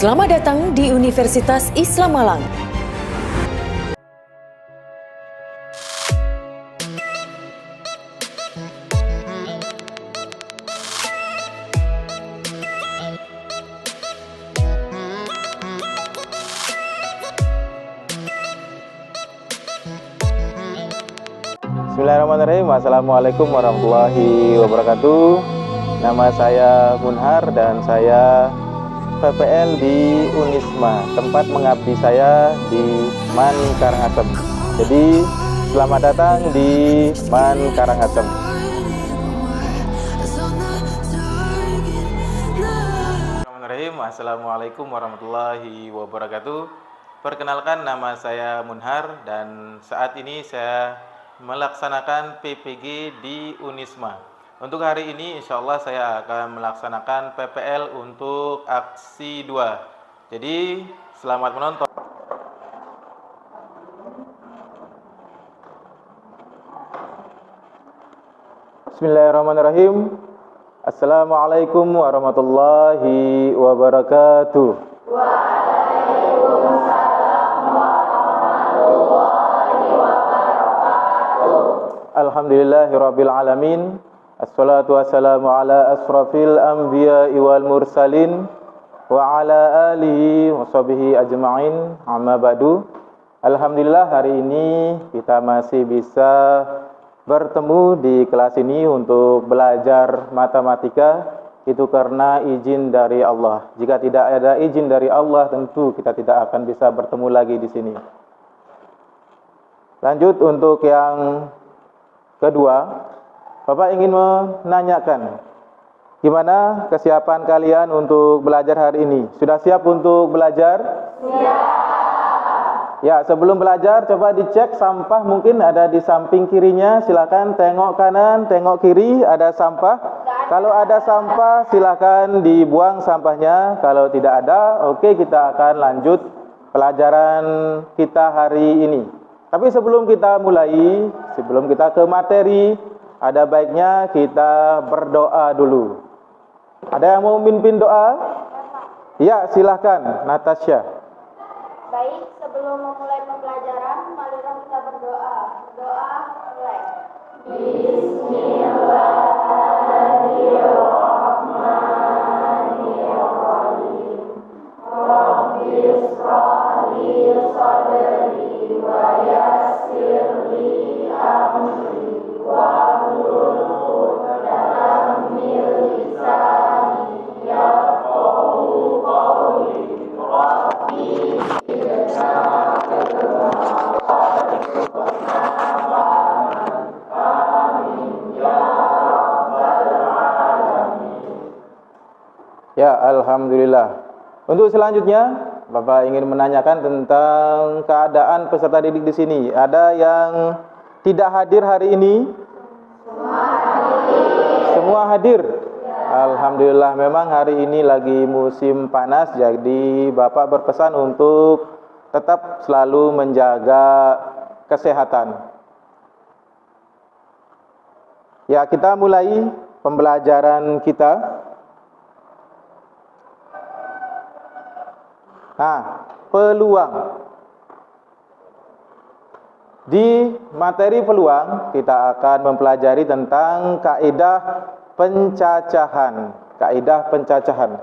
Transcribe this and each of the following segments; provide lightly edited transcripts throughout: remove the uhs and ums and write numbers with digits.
Selamat datang di Universitas Islam Malang. Bismillahirrahmanirrahim. Assalamualaikum warahmatullahi wabarakatuh. Nama saya Munhar dan saya PPL di Unisma. Tempat mengabdi saya di Man Karangasem. Jadi selamat datang di Man Karangasem. Bismillahirrahmanirrahim. Assalamualaikum warahmatullahi wabarakatuh. Perkenalkan, nama saya Munhar dan saat ini saya melaksanakan PPG di Unisma. Untuk hari ini insya Allah saya akan melaksanakan PPL untuk aksi 2. Jadi selamat menonton. Bismillahirrahmanirrahim. Assalamualaikum warahmatullahi wabarakatuh. Alhamdulillahirabbil alamin. Assalatu wassalamu ala asrafil anbiya'i wal mursalin wa ala alihi wa sahbihi ajma'in. Amma ba'du. Alhamdulillah hari ini kita masih bisa bertemu di kelas ini untuk belajar matematika. Itu karena izin dari Allah. Jika tidak ada izin dari Allah, tentu kita tidak akan bisa bertemu lagi di sini. Lanjut untuk yang kedua, Bapak ingin menanyakan gimana kesiapan kalian untuk belajar hari ini? Sudah siap untuk belajar? Siap. Ya, sebelum belajar coba dicek sampah, mungkin ada di samping kirinya. Silakan tengok kanan, tengok kiri, ada sampah. Kalau ada sampah silakan dibuang sampahnya. Kalau tidak ada, oke, kita akan lanjut pelajaran kita hari ini. Tapi sebelum kita mulai, sebelum kita ke materi, ada baiknya kita berdoa dulu. Ada yang mau memimpin doa? Ya, silahkan, Natasha. Baik, sebelum memulai pembelajaran, marilah kita berdoa. Doa mulai. Bismillahirrahmanirrahim. Rabbis shrahli sadri wa yassir li amri wahlul 'uqdatam min lisani yafqahu qawli. Rabbi Ya, alhamdulillah. Untuk selanjutnya, Bapak ingin menanyakan tentang keadaan peserta didik di sini. Ada yang tidak hadir hari ini? Semua hadir. Alhamdulillah, memang hari ini lagi musim panas, jadi Bapak berpesan untuk tetap selalu menjaga kesehatan. Ya, kita mulai pembelajaran kita. Peluang. Di materi peluang kita akan mempelajari tentang kaidah pencacahan. Kaidah pencacahan.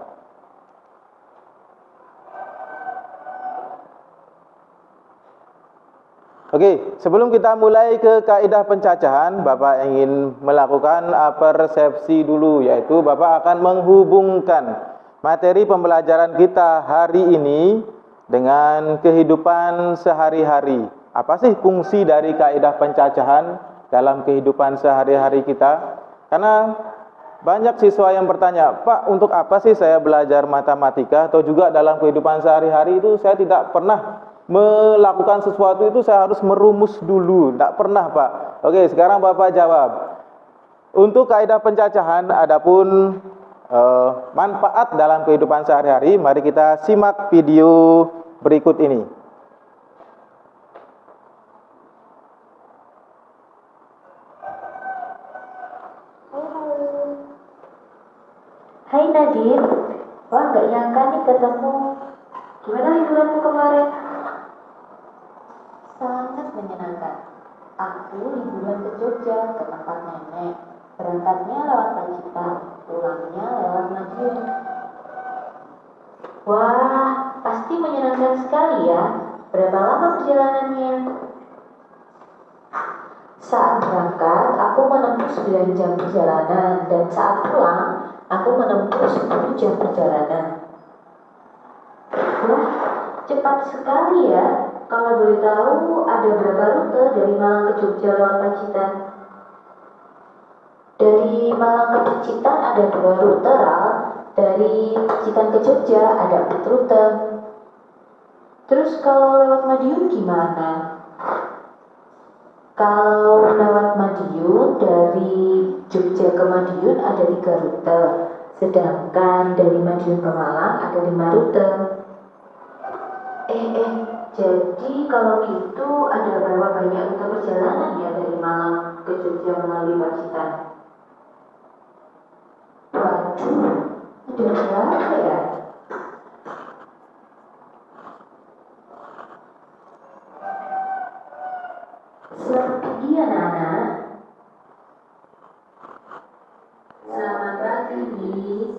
Oke, sebelum kita mulai ke kaidah pencacahan, Bapak ingin melakukan persepsi dulu, yaitu Bapak akan menghubungkan materi pembelajaran kita hari ini dengan kehidupan sehari-hari. Apa sih fungsi dari kaidah pencacahan dalam kehidupan sehari-hari kita? Karena banyak siswa yang bertanya, Pak, untuk apa sih saya belajar matematika? Atau juga dalam kehidupan sehari-hari itu saya tidak pernah melakukan sesuatu itu, saya harus merumus dulu. Tidak pernah, Pak. Oke, sekarang Bapak jawab. Untuk kaidah pencacahan, adapun manfaat dalam kehidupan sehari-hari, mari kita simak video berikut ini. Hai Nadir, wah gak nyangka nih ketemu. Gimana liburanmu kemarin? Sangat menyenangkan. Aku liburan ke Jogja, ke tempat nenek. Berangkatnya lewat Pacitan, pulangnya lewat Madiun. Wah, pasti menyenangkan sekali ya. Berapa lama perjalanannya? Saat berangkat, aku menempuh 9 jam perjalanan, dan saat pulang, aku menempuh 10 jam perjalanan. Wah, cepat sekali ya. Kalau boleh tahu, ada berapa rute dari Malang ke Jogja lewat Pacitan? Dari Malang ke Pacitan ada 2 rute, Ral. Dari Pacitan ke Jogja ada 4 rute. Terus kalau lewat Madiun gimana? Kalau lewat Madiun, dari Jogja ke Madiun ada 3 rute. Sedangkan dari Madiun ke Malang ada 5 rute. Jadi kalau gitu ada berapa banyak rute perjalanan ya dari Malang ke Jogja melalui Pacitan? Waduh, ada berapa ya? Selamat pagi anak-anak. Selamat pagi, Miss.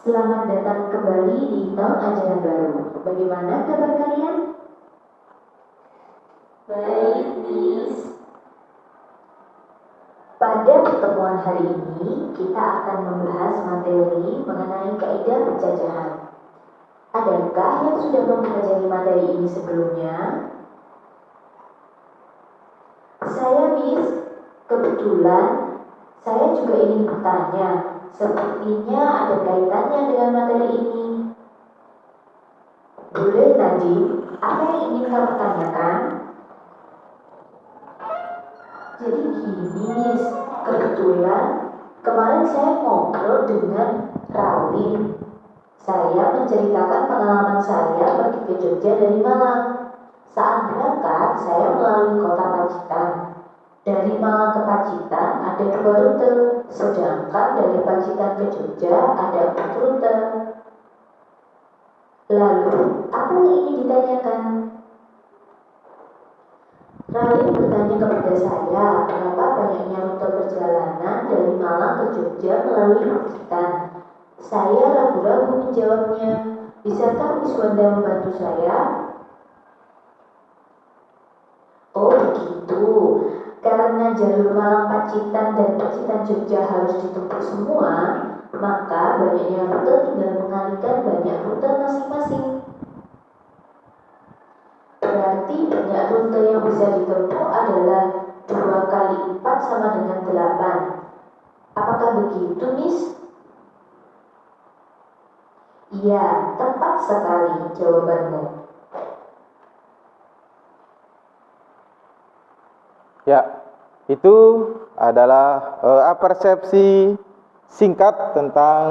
Selamat datang kembali di tahun ajaran baru. Bagaimana kabar kalian? Baik, Miss. Pada pertemuan hari ini, kita akan membahas materi mengenai kaidah pencacahan. Adakah yang sudah mempelajari materi ini sebelumnya? Saya, Miss, kebetulan saya juga ingin bertanya. Sepertinya ada kaitannya dengan materi ini. Boleh, Nadine, apa yang ingin kamu tanyakan? Jadi gini, Miss, kebetulan kemarin saya ngobrol dengan Rawin. Saya menceritakan pengalaman saya pergi ke Jogja dari Malang. Saat berangkat, saya melalui kota Pacitan. Dari Malang ke Pacitan ada 2 rute, sedangkan dari Pacitan ke Jogja ada 4 rute. Lalu, apa yang ingin ditanyakan? Rawin bertanya kepada saya, berapa banyaknya rute perjalanan dari Malang ke Jogja melalui Pacitan. Saya ragu-ragu menjawabnya. Bisakah Miss Wanda membantu saya? Oh begitu. Karena jalur Malang Pacitan dan Pacitan Jogja harus ditempuh semua, maka banyaknya rute tinggal mengalihkan banyak rute masing-masing. Berarti banyak rute yang bisa ditempuh adalah 2 kali 4 sama dengan 8. Apakah begitu, Miss? Iya, tepat sekali jawabanmu. Ya, itu adalah persepsi singkat tentang.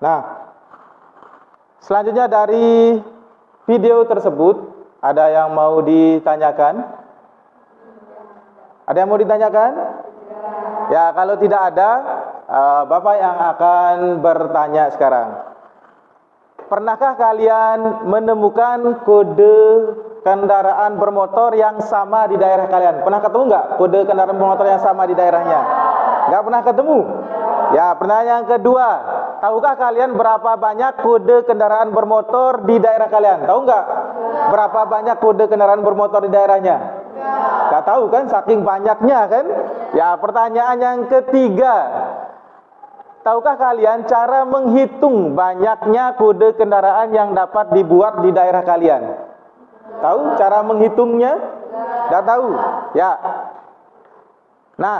Nah, selanjutnya dari video tersebut ada yang mau ditanyakan? Ada yang mau ditanyakan? Ya, kalau tidak ada, Bapak yang akan bertanya sekarang. Pernahkah kalian menemukan kode kendaraan bermotor yang sama di daerah kalian? Pernah ketemu nggak kode kendaraan bermotor yang sama di daerahnya? Nggak pernah ketemu? Ya, pertanyaan yang kedua, tahukah kalian berapa banyak kode kendaraan bermotor di daerah kalian? Tahu nggak berapa banyak kode kendaraan bermotor di daerahnya? Nggak tahu kan, saking banyaknya kan? Ya, pertanyaan yang ketiga, tahukah kalian cara menghitung banyaknya kode kendaraan yang dapat dibuat di daerah kalian? Tahu cara menghitungnya? Tidak tahu? Ya. Nah,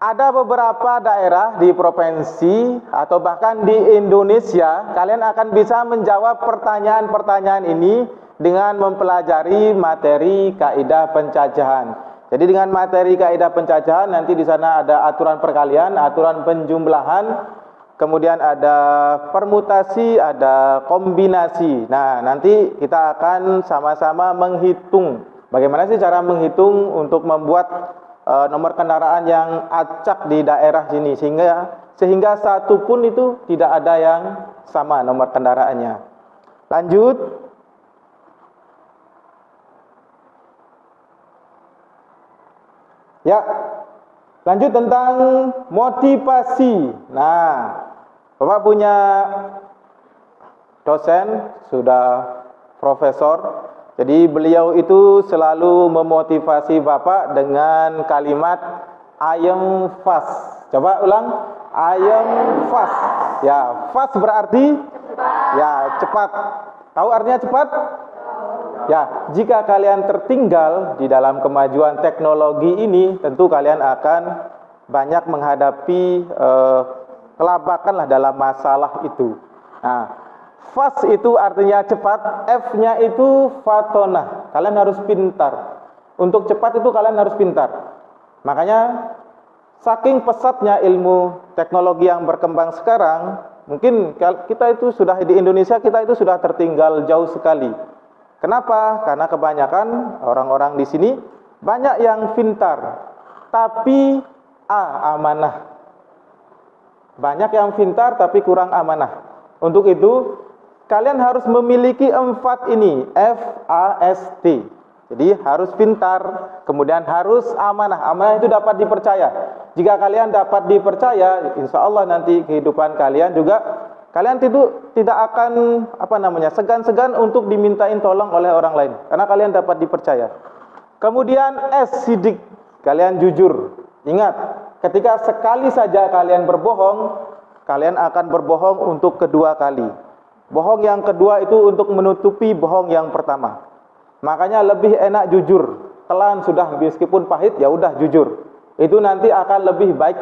ada beberapa daerah di provinsi atau bahkan di Indonesia, kalian akan bisa menjawab pertanyaan-pertanyaan ini dengan mempelajari materi kaidah pencacahan. Jadi dengan materi kaidah pencacahan nanti di sana ada aturan perkalian, aturan penjumlahan, kemudian ada permutasi, ada kombinasi. Nah, nanti kita akan sama-sama menghitung. Bagaimana sih cara menghitung untuk membuat nomor kendaraan yang acak di daerah sini, sehingga satu pun itu tidak ada yang sama nomor kendaraannya. Lanjut. Ya, lanjut tentang motivasi. Nah, Bapak punya dosen, sudah profesor. Jadi beliau itu selalu memotivasi Bapak dengan kalimat I am fast. Coba ulang, I am fast. Ya, fast berarti ya cepat. Tahu artinya cepat? Ya, jika kalian tertinggal di dalam kemajuan teknologi ini, tentu kalian akan banyak menghadapi kelabakan lah dalam masalah itu. Nah, fast itu artinya cepat, F-nya itu fatonah. Kalian harus pintar. Untuk cepat itu kalian harus pintar. Makanya saking pesatnya ilmu teknologi yang berkembang sekarang, mungkin kita itu sudah di Indonesia, kita itu sudah tertinggal jauh sekali. Kenapa? Karena kebanyakan orang-orang di sini banyak yang pintar, tapi amanah. Banyak yang pintar tapi kurang amanah. Untuk itu kalian harus memiliki 4 ini, FAST. Jadi harus pintar, kemudian harus amanah. Amanah itu dapat dipercaya. Jika kalian dapat dipercaya, insya Allah nanti kehidupan kalian juga, kalian tidak akan segan-segan untuk dimintain tolong oleh orang lain, karena kalian dapat dipercaya. Kemudian S, sidik, kalian jujur. Ingat, ketika sekali saja kalian berbohong, kalian akan berbohong untuk kedua kali. Bohong yang kedua itu untuk menutupi bohong yang pertama. Makanya lebih enak jujur. Telan sudah, meskipun pahit ya udah jujur. Itu nanti akan lebih baik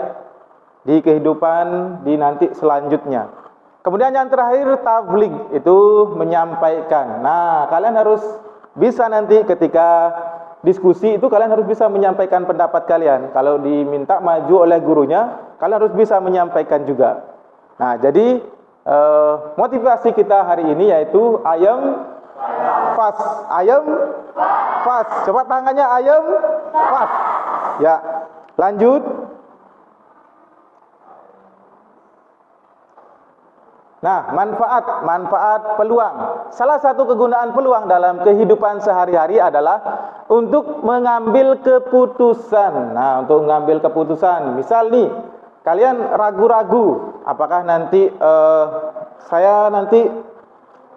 di kehidupan di nanti selanjutnya. Kemudian yang terakhir tabligh, itu menyampaikan. Nah, kalian harus bisa nanti ketika diskusi itu kalian harus bisa menyampaikan pendapat kalian. Kalau diminta maju oleh gurunya, kalian harus bisa menyampaikan juga. Nah, jadi motivasi kita hari ini yaitu I am fast. I am fast. Coba tangannya I am fast. Ya, lanjut. Nah, manfaat peluang. Salah satu kegunaan peluang dalam kehidupan sehari-hari adalah untuk mengambil keputusan. Nah, untuk mengambil keputusan. Misal nih, kalian ragu-ragu, apakah nanti saya nanti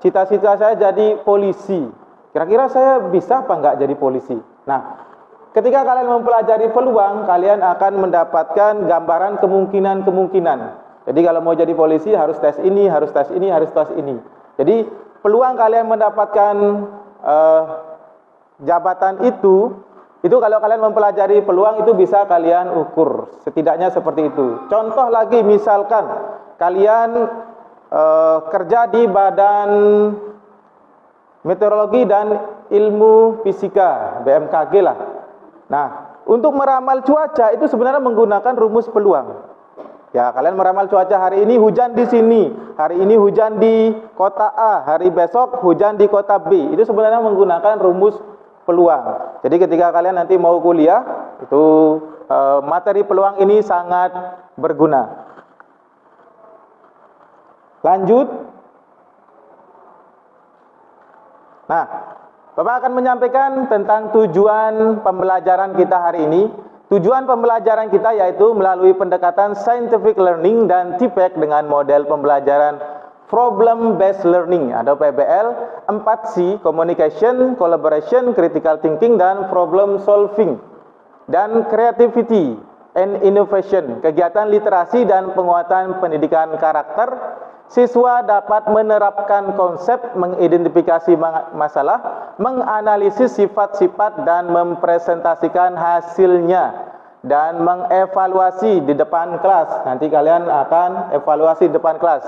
cita-cita saya jadi polisi. Kira-kira saya bisa apa enggak jadi polisi? Nah, ketika kalian mempelajari peluang, kalian akan mendapatkan gambaran kemungkinan-kemungkinan. Jadi kalau mau jadi polisi harus tes ini, harus tes ini, harus tes ini. Jadi peluang kalian mendapatkan jabatan itu kalau kalian mempelajari peluang itu bisa kalian ukur. Setidaknya seperti itu. Contoh lagi, misalkan kalian kerja di Badan Meteorologi dan Ilmu Fisika, BMKG lah. Nah, untuk meramal cuaca itu sebenarnya menggunakan rumus peluang. Ya, kalian meramal cuaca hari ini hujan di sini, hari ini hujan di kota A, hari besok hujan di kota B. Itu sebenarnya menggunakan rumus peluang. Jadi ketika kalian nanti mau kuliah, itu materi peluang ini sangat berguna. Lanjut. Nah, Bapak akan menyampaikan tentang tujuan pembelajaran kita hari ini. Tujuan pembelajaran kita yaitu melalui pendekatan scientific learning dan TPEC dengan model pembelajaran problem based learning atau PBL, 4C, communication, collaboration, critical thinking dan problem solving, dan creativity and innovation, kegiatan literasi dan penguatan pendidikan karakter. Siswa dapat menerapkan konsep, mengidentifikasi masalah, menganalisis sifat-sifat dan mempresentasikan hasilnya, dan mengevaluasi di depan kelas. Nanti kalian akan evaluasi di depan kelas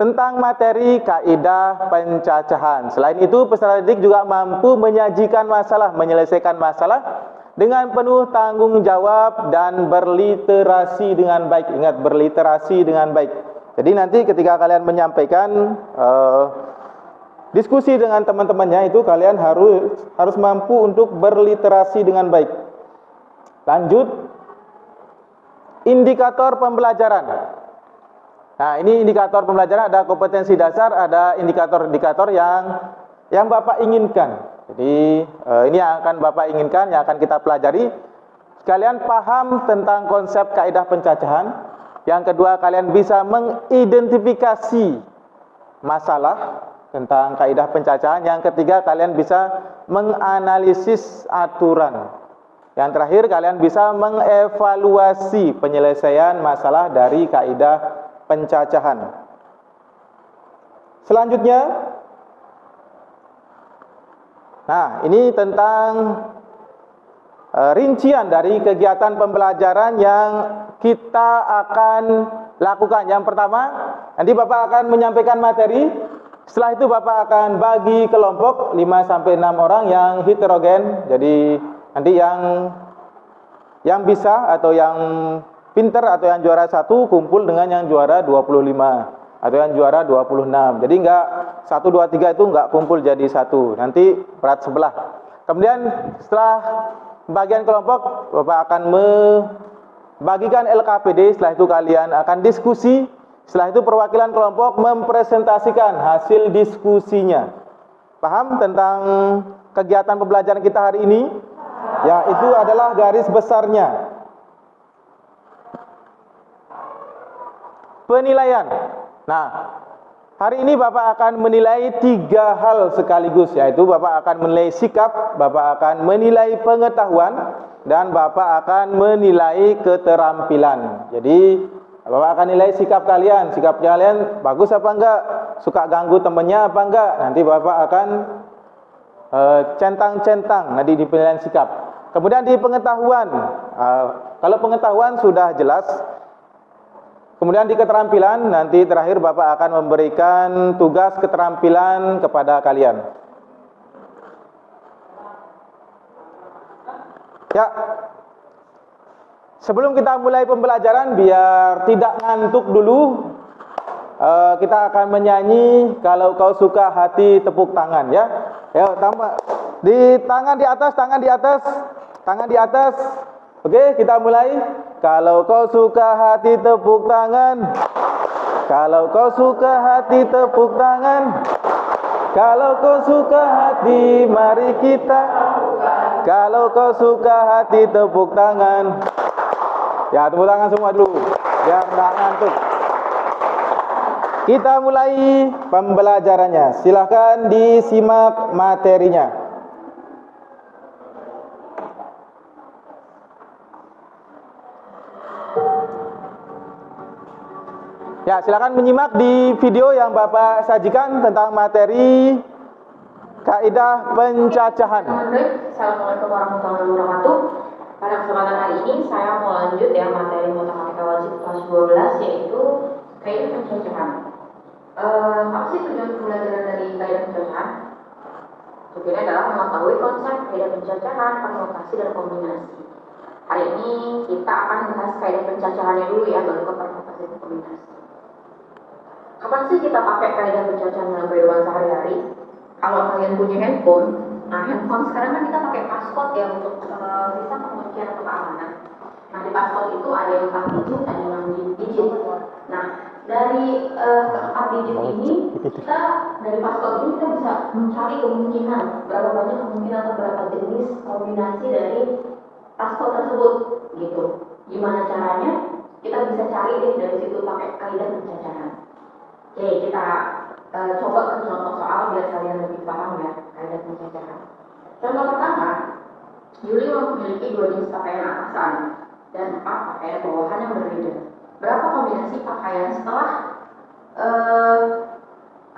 tentang materi kaidah pencacahan. Selain itu, peserta didik juga mampu menyajikan masalah, menyelesaikan masalah dengan penuh tanggung jawab dan berliterasi dengan baik. Ingat, berliterasi dengan baik. Jadi nanti ketika kalian menyampaikan diskusi dengan teman-temannya itu kalian harus mampu untuk berliterasi dengan baik. Lanjut, indikator pembelajaran. Nah, ini indikator pembelajaran, ada kompetensi dasar, ada indikator-indikator yang Bapak inginkan. Jadi ini yang akan Bapak inginkan, yang akan kita pelajari. Kalian paham tentang konsep kaidah pencacahan. Yang kedua, kalian bisa mengidentifikasi masalah tentang kaidah pencacahan. Yang ketiga, kalian bisa menganalisis aturan. Yang terakhir, kalian bisa mengevaluasi penyelesaian masalah dari kaidah pencacahan. Selanjutnya, nah ini tentang rincian dari kegiatan pembelajaran yang kita akan lakukan. Yang pertama, nanti Bapak akan menyampaikan materi. Setelah itu Bapak akan bagi kelompok 5-6 orang yang heterogen. Jadi nanti yang bisa atau yang pinter atau yang juara 1 kumpul dengan yang juara 25 atau yang juara 26. Jadi enggak 1, 2, 3 itu enggak kumpul jadi 1. Nanti berat sebelah. Kemudian setelah bagian kelompok, Bapak akan membagikan LKPD. Setelah itu kalian akan diskusi. Setelah itu perwakilan kelompok mempresentasikan hasil diskusinya. Paham tentang kegiatan pembelajaran kita hari ini? Ya, itu adalah garis besarnya. Penilaian. Nah, hari ini Bapak akan menilai 3 hal sekaligus, yaitu Bapak akan menilai sikap, Bapak akan menilai pengetahuan, dan Bapak akan menilai keterampilan. Jadi Bapak akan nilai sikap kalian. Sikap kalian bagus apa enggak? Suka ganggu temannya apa enggak? Nanti Bapak akan centang-centang nanti di penilaian sikap. Kemudian di pengetahuan, kalau pengetahuan sudah jelas. Kemudian di keterampilan, nanti terakhir Bapak akan memberikan tugas keterampilan kepada kalian. Ya, sebelum kita mulai pembelajaran, biar tidak ngantuk dulu, kita akan menyanyi Kalau Kau Suka Hati Tepuk Tangan, ya. Ya, tambah di tangan di atas, tangan di atas, tangan di atas. Oke, kita mulai. Kalau kau suka hati tepuk tangan. Kalau kau suka hati tepuk tangan. Kalau kau suka hati mari kita. Kalau kau suka hati tepuk tangan. Ya, tepuk tangan semua dulu biar enggak ngantuk. Kita mulai pembelajarannya. Silahkan disimak materinya. Ya, silakan menyimak di video yang Bapak sajikan tentang materi kaidah pencacahan. Assalamualaikum warahmatullahi wabarakatuh. Pada kesempatan hari ini saya mau lanjut ya materi matematika wajib kelas 12, yaitu kaidah pencacahan. Apa sih tujuan pembelajaran dari kaidah pencacahan? Tujuannya adalah mengetahui konsep kaidah pencacahan, permutasi dan kombinasi. Hari ini kita akan bahas kaidah pencacahannya dulu ya, baru ke permutasi dan kombinasi. Kapan sih kita pakai kaidah pencacahan dalam kehidupan sehari-hari? Kalau kalian punya handphone, nah handphone sekarang kan kita pakai passcode ya untuk bisa penguncian atau keamanan. Nah di passcode itu ada yang 4 digit, ada yang 6 digit. Nah dari 4 digit ini, kita dari passcode ini kita bisa mencari kemungkinan berapa banyak kemungkinan atau berapa jenis kombinasi dari passcode tersebut, gitu. Gimana caranya? Kita bisa cari deh dari situ pakai kaidah pencacahan. Oke, kita coba ke contoh soal biar kalian lebih paham ya kaidah pencacahan. Contoh pertama, Yuli memiliki 2 jenis pakaian atasan dan 4 pakaian bawahan yang berbeda. Berapa kombinasi pakaian setelah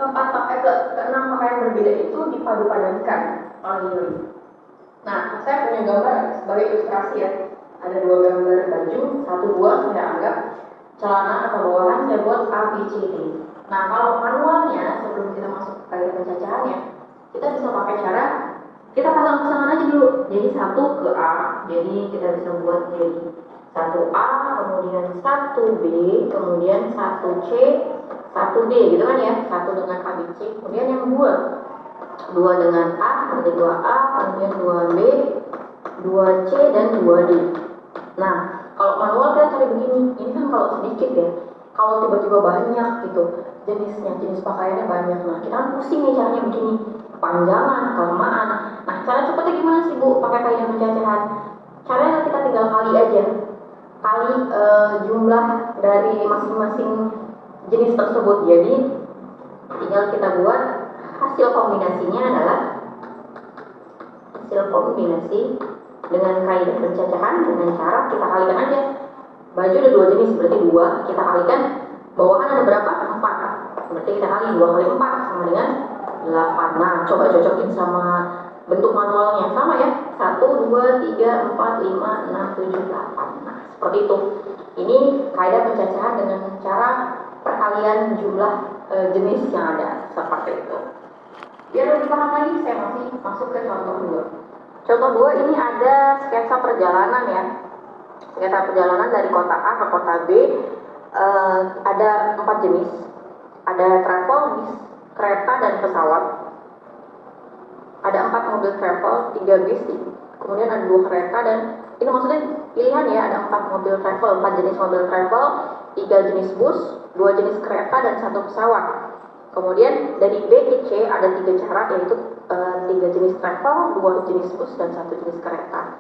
ke-6 pakaian berbeda itu dipadu-padankan oleh Yuli? Nah, saya punya gambar sebagai ilustrasi ya. Ada 2 gambar baju, 1, 2 saya anggap celana atau bawahan saya buat A, B, C, D. Nah, kalau manualnya sebelum kita masuk ke kaidah pencacahannya, kita bisa pakai cara kita pasang-pasangan aja dulu. Jadi 1 ke A, jadi kita bisa buat jadi 1A, kemudian 1B, kemudian 1C, 1D gitu kan ya. 1 dengan A, B, C, kemudian yang 2 dengan A, berarti 2A, kemudian 2B, 2C dan 2D. Nah, kalau manual kita cari begini, ini kan kalau sedikit ya. Kalau tiba-tiba banyak gitu, jenis pakaiannya banyak. Nah, kita kan pusing nih caranya begini, kepanjangan, kelamaan. Nah, cara cepatnya gimana sih Bu? Pakai kaidah pencacahan. Caranya kita tinggal kali aja, kali jumlah dari masing-masing jenis tersebut. Jadi tinggal kita buat hasil kombinasinya adalah hasil kombinasi dengan kaidah pencacahan dengan cara kita kalikan aja. Baju ada 2 jenis, berarti 2 kita kalikan, bawahan ada berapa? 4, berarti kita kali 2 kali 4 sama dengan 8. Nah, coba cocokin sama bentuk manualnya, sama ya, 1, 2, 3, 4, 5, 6, 7, 8. Nah, seperti itu. Ini kaidah pencacahan dengan cara perkalian jumlah jenis yang ada, seperti itu. Biar lebih paham lagi, saya masih masuk ke contoh 2. Contoh 2 ini ada sketsa perjalanan ya. Sketsa perjalanan dari kota A ke kota B. Ada 4 jenis. Ada travel, bis, kereta, dan pesawat. Ada 4 mobil travel, 3 bis, kemudian ada 2 kereta, dan ini maksudnya pilihan ya, ada 4 mobil travel, 4 jenis mobil travel, 3 jenis bus, 2 jenis kereta, dan 1 pesawat. Kemudian dari B ke C ada 3 cara, yaitu 3 jenis travel, 2 jenis bus, dan 1 jenis kereta.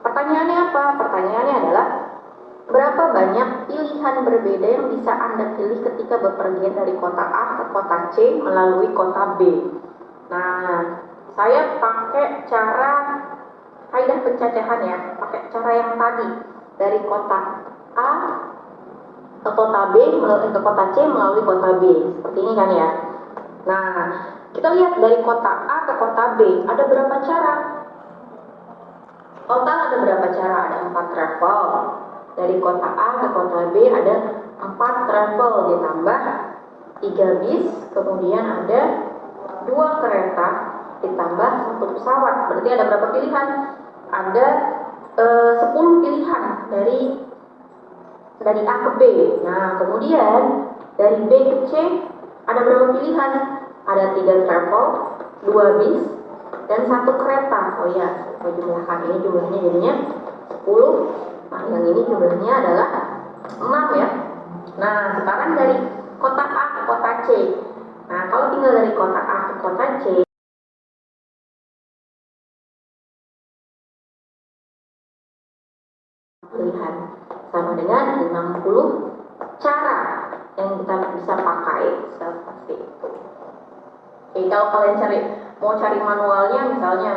Pertanyaannya apa? Pertanyaannya adalah berapa banyak pilihan berbeda yang bisa Anda pilih ketika bepergian dari kota A ke kota C melalui kota B. Nah, saya pakai cara kaidah pencacahan ya, pakai cara yang tadi, dari kota A ke kota B ke kota C melalui kota B, seperti ini kan ya. Nah, kita lihat dari kota A ke kota B ada berapa cara? Total ada berapa cara? Ada 4 travel. Dari kota A ke kota B ada 4 travel ditambah 3 bis, kemudian ada 2 kereta ditambah 1 pesawat. Berarti ada berapa pilihan? Ada 10 pilihan dari A ke B. Nah, kemudian dari B ke C ada berapa pilihan? Ada 3 travel, 2 bis, dan 1 kereta. Oh ya, saya jumlahkan ini, jumlahnya jadinya 10. Nah, yang ini jumlahnya adalah 6 ya. Nah, sekarang dari kota A ke kota C. Nah, kalau tinggal dari kota A ke kota C, pilihan sama dengan 60 cara yang kita bisa pakai seperti itu. Oke, kalau kalian mau cari manualnya, misalnya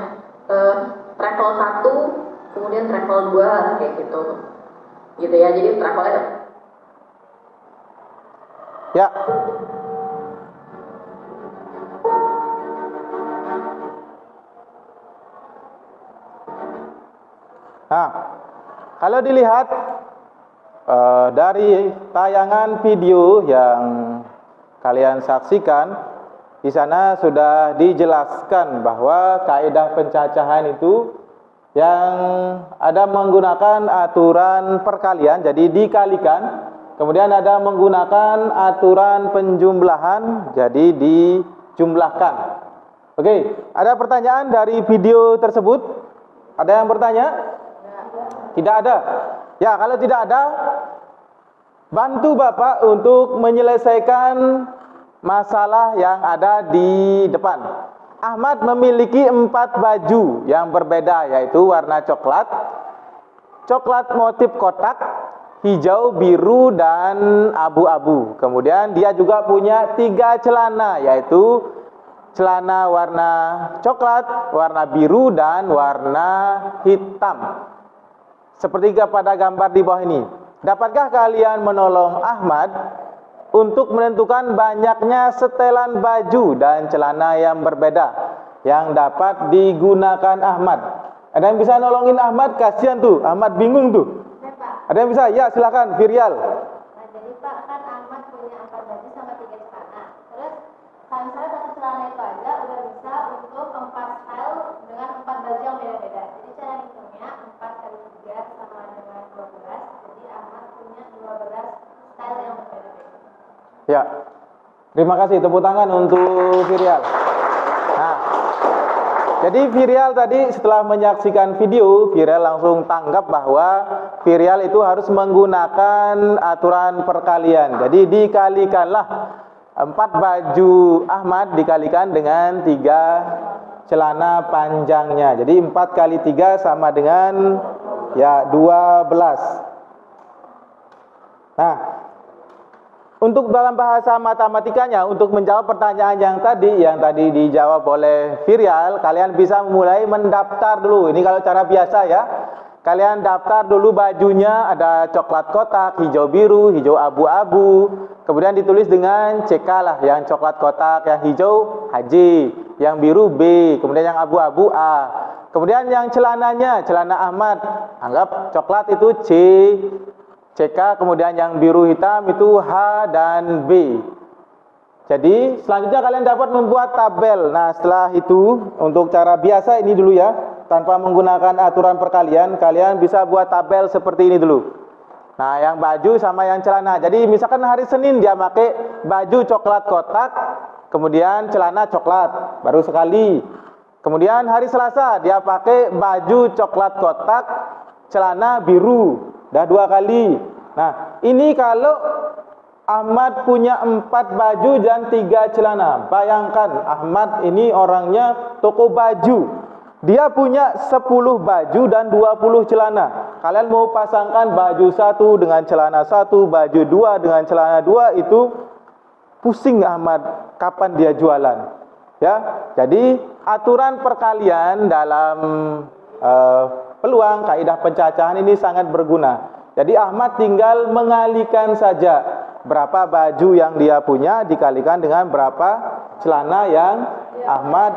travel 1 kemudian travel 2 kayak gitu ya. Jadi travelnya Ya. Nah, kalau dilihat dari tayangan video yang kalian saksikan, di sana sudah dijelaskan bahwa kaidah pencacahan itu yang ada menggunakan aturan perkalian, jadi dikalikan. Kemudian ada menggunakan aturan penjumlahan, jadi dijumlahkan. Oke, ada pertanyaan dari video tersebut? Ada yang bertanya? Tidak ada. Ya, kalau tidak ada, bantu Bapak untuk menyelesaikan masalah yang ada di depan. Ahmad memiliki 4 baju yang berbeda, yaitu warna coklat, coklat motif kotak, hijau, biru, dan abu-abu. Kemudian dia juga punya 3 celana, yaitu celana warna coklat, warna biru, dan warna hitam. Seperti pada gambar di bawah ini. Dapatkah kalian menolong Ahmad untuk menentukan banyaknya setelan baju dan celana yang berbeda yang dapat digunakan Ahmad? Ada yang bisa nolongin Ahmad? Kasihan tuh, Ahmad bingung tuh. Ada yang bisa? Ya, silakan, Virial. Nah, jadi Pak, kan Ahmad punya 4 baju sama 3 celana. Terus kalau misalnya 1 celana itu aja udah bisa untuk 4 style dengan 4 baju yang beda-beda. Jadi cara hitungnya 4 kali 3 sama dengan 12. Jadi Ahmad punya 12 style yang berbeda-beda. Ya, terima kasih, tepuk tangan untuk Virial. Nah, Jadi Virial tadi setelah menyaksikan video, Virial langsung tanggap bahwa Virial itu harus menggunakan aturan perkalian. Jadi dikalikanlah 4 baju Ahmad dikalikan dengan 3 celana panjangnya. Jadi 4 kali 3 sama dengan ya 12. Nah, untuk dalam bahasa matematikanya, untuk menjawab pertanyaan yang tadi dijawab oleh Virial, kalian bisa mulai mendaftar dulu. Ini kalau cara biasa ya. Kalian daftar dulu bajunya, ada coklat kotak, hijau biru, hijau abu-abu. Kemudian ditulis dengan CK lah, yang coklat kotak, yang hijau HJ, yang biru B, kemudian yang abu-abu A. Kemudian yang celananya, celana Ahmad, anggap coklat itu C, CK, kemudian yang biru hitam itu H dan B. Jadi selanjutnya kalian dapat membuat tabel. Nah setelah itu untuk cara biasa ini dulu ya, tanpa menggunakan aturan perkalian, kalian bisa buat tabel seperti ini dulu. Nah yang baju sama yang celana. Jadi misalkan hari Senin dia pakai baju coklat kotak, kemudian celana coklat, baru sekali. Kemudian hari Selasa dia pakai baju coklat kotak, celana biru. Dah 2 kali. Nah, ini kalau Ahmad punya 4 baju dan 3 celana. Bayangkan, Ahmad ini orangnya toko baju. Dia punya 10 baju dan 20 celana. Kalian mau pasangkan baju 1 dengan celana 1, baju 2 dengan celana 2, itu pusing Ahmad kapan dia jualan. Ya, jadi aturan perkalian dalam peluang kaidah pencacahan ini sangat berguna. Jadi Ahmad tinggal mengalihkan saja berapa baju yang dia punya dikalikan dengan berapa celana yang Ahmad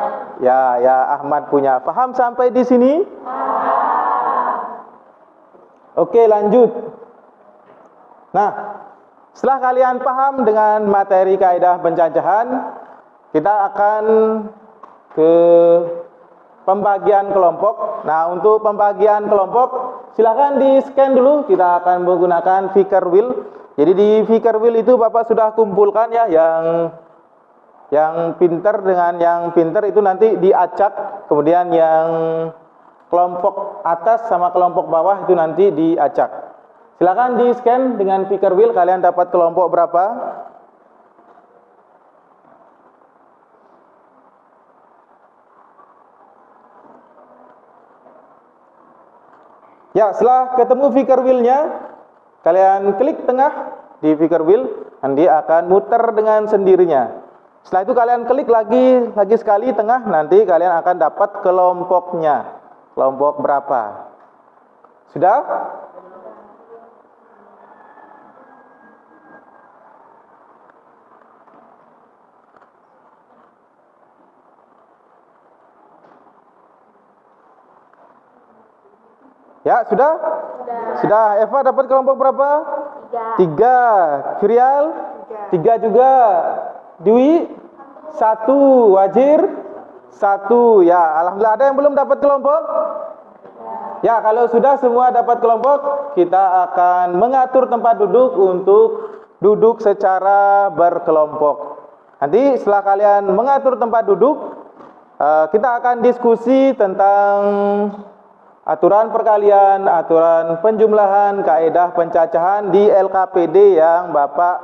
Ahmad punya. Paham sampai di sini? Oke, lanjut. Nah, setelah kalian paham dengan materi kaidah pencacahan, kita akan ke pembagian kelompok. Nah, untuk pembagian kelompok silakan di-scan dulu. Kita akan menggunakan Ficker Wheel. Jadi di Ficker Wheel itu Bapak sudah kumpulkan ya yang pinter dengan yang pinter itu nanti diacak. Kemudian yang kelompok atas sama kelompok bawah itu nanti diacak. Silakan di-scan dengan Ficker Wheel, kalian dapat kelompok berapa? Ya, setelah ketemu Ficker Wheel-nya, kalian klik tengah di Ficker Wheel, nanti akan muter dengan sendirinya. Setelah itu kalian klik lagi sekali tengah, nanti kalian akan dapat kelompoknya. Kelompok berapa? Sudah? Ya, sudah? Sudah. Eva dapat kelompok berapa? 3. Virial? 3 juga. Dwi? 1. Wajir? 1. Ya, alhamdulillah. Ada yang belum dapat kelompok? Ya, kalau sudah semua dapat kelompok, kita akan mengatur tempat duduk untuk duduk secara berkelompok. Nanti setelah kalian mengatur tempat duduk, kita akan diskusi tentang aturan perkalian, aturan penjumlahan, kaidah pencacahan di LKPD yang Bapak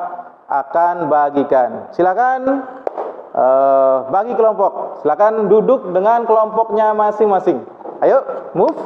akan bagikan. Silakan bagi kelompok. Silakan duduk dengan kelompoknya masing-masing. Ayo, move.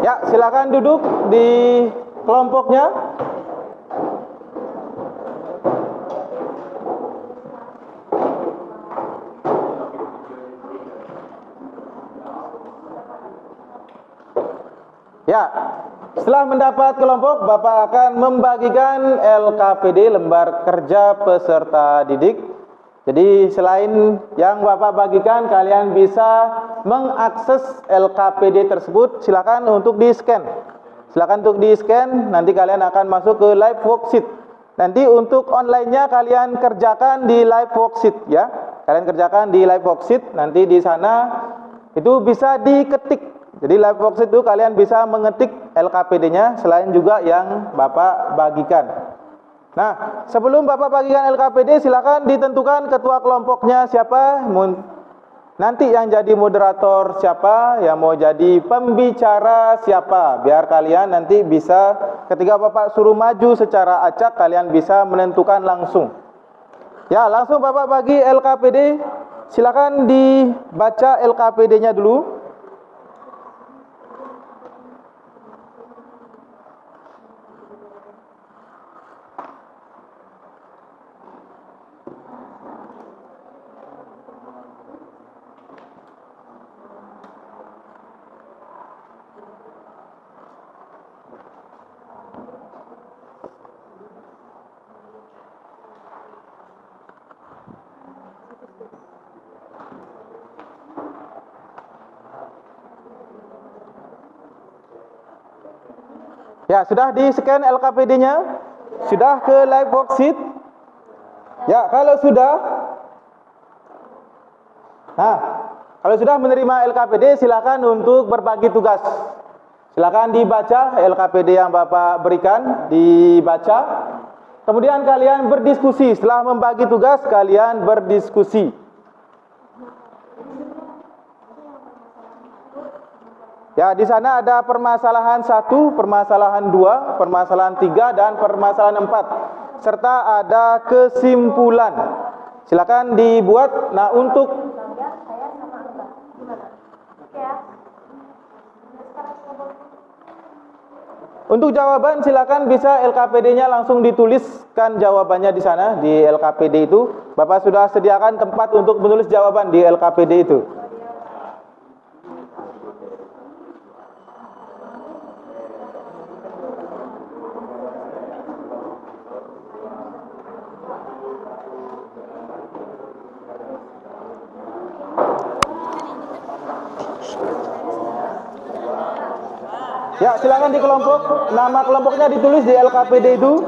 Ya, silakan duduk di kelompoknya. Ya, setelah mendapat kelompok, Bapak akan membagikan LKPD, lembar kerja peserta didik. Jadi selain yang Bapak bagikan, kalian bisa mengakses LKPD tersebut. Silakan untuk di-scan. Silakan untuk di-scan, nanti kalian akan masuk ke live worksheet. Nanti untuk online-nya kalian kerjakan di live worksheet ya. Kalian kerjakan di live worksheet, nanti di sana itu bisa diketik. Jadi live worksheet itu kalian bisa mengetik LKPD-nya selain juga yang Bapak bagikan. Nah, sebelum Bapak bagikan LKPD, silakan ditentukan ketua kelompoknya siapa, nanti yang jadi moderator siapa, yang mau jadi pembicara siapa, biar kalian nanti bisa ketika Bapak suruh maju secara acak, kalian bisa menentukan langsung. Ya, langsung Bapak bagi LKPD, silakan dibaca LKPD-nya dulu. Ya, sudah di-scan LKPD-nya? Sudah ke live worksheet? Ya, kalau sudah, kalau sudah menerima LKPD, silakan untuk berbagi tugas. Silakan dibaca LKPD yang Bapak berikan, dibaca. Kemudian kalian berdiskusi. Setelah membagi tugas, kalian berdiskusi. Ya, di sana ada permasalahan 1, permasalahan 2, permasalahan 3, dan permasalahan 4. Serta ada kesimpulan. Silakan dibuat. Nah, untuk jawaban silakan bisa LKPD-nya langsung dituliskan jawabannya di sana, di LKPD itu. Bapak sudah sediakan tempat untuk menulis jawaban di LKPD itu. Ya, silakan di kelompok. Nama kelompoknya ditulis di LKPD itu.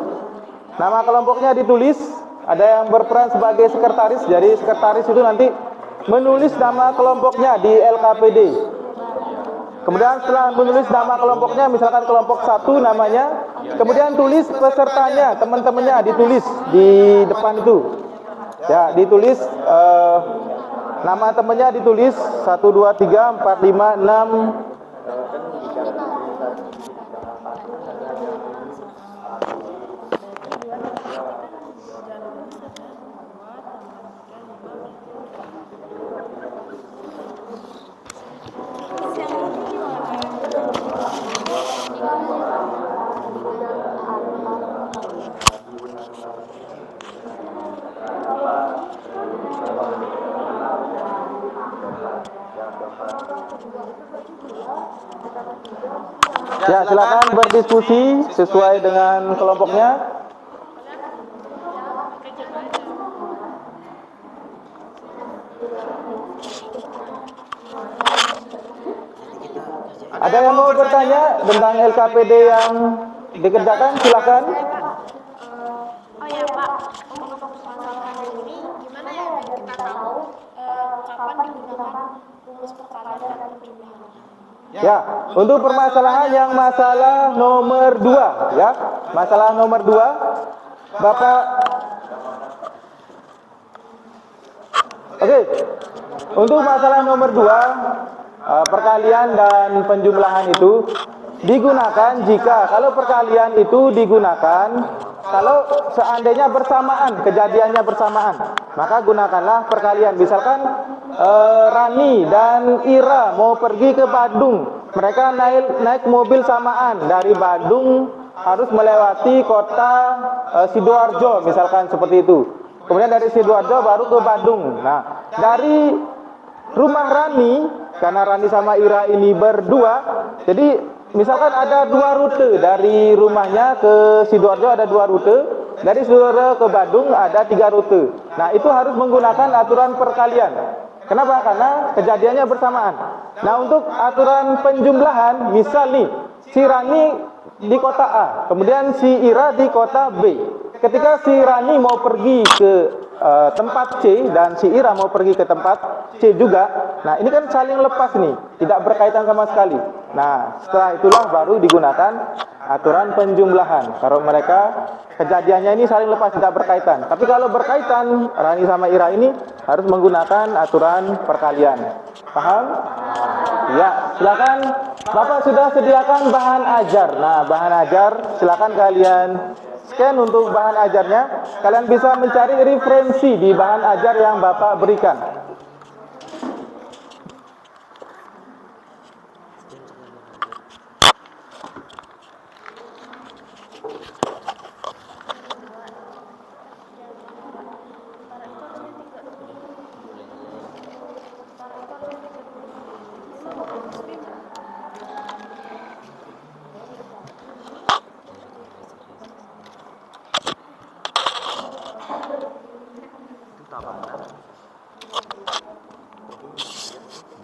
Nama kelompoknya ditulis. Ada yang berperan sebagai sekretaris. Jadi sekretaris itu nanti menulis nama kelompoknya di LKPD. Kemudian setelah menulis nama kelompoknya, misalkan kelompok 1 namanya, kemudian tulis pesertanya, teman-temannya ditulis di depan itu. Ya, ditulis nama temannya ditulis 1, 2, 3, 4, 5, 6. Ya, silakan berdiskusi sesuai dengan kelompoknya. Ada yang mau bertanya tentang LKPD yang dikerjakan? Silakan. Oh ya Pak, untuk masalah ini gimana ya biar kita tahu kapan digunakan rumus perkalian dan penjumlahan? Ya, untuk permasalahan yang masalah nomor 2 ya. Masalah nomor 2 Bapak. Oke. Untuk masalah nomor 2 perkalian dan penjumlahan itu digunakan jika kalau perkalian itu digunakan kalau seandainya bersamaan, kejadiannya bersamaan, maka gunakanlah perkalian. Misalkan Rani dan Ira mau pergi ke Badung, mereka naik mobil samaan dari Badung harus melewati kota Sidoarjo, misalkan seperti itu. Kemudian dari Sidoarjo baru ke Badung. Nah, dari rumah Rani, karena Rani sama Ira ini berdua, jadi misalkan ada 2 rute dari rumahnya ke Sidoarjo, ada 2 rute, dari Sidoarjo ke Bandung ada 3 rute. Nah, itu harus menggunakan aturan perkalian. Kenapa? Karena kejadiannya bersamaan. Nah, untuk aturan penjumlahan, misal nih, si Rani di kota A, kemudian si Ira di kota B. Ketika si Rani mau pergi ke tempat C dan si Ira mau pergi ke tempat C juga, nah ini kan saling lepas nih, tidak berkaitan sama sekali. Nah, setelah itulah baru digunakan aturan penjumlahan. Kalau mereka kejadiannya ini saling lepas, tidak berkaitan. Tapi kalau berkaitan, Rani sama Ira ini harus menggunakan aturan perkalian. Paham? Ya, silakan. Bapak sudah sediakan bahan ajar. Nah, bahan ajar silakan kalian scan untuk bahan ajarnya. Kalian bisa mencari referensi di bahan ajar yang Bapak berikan.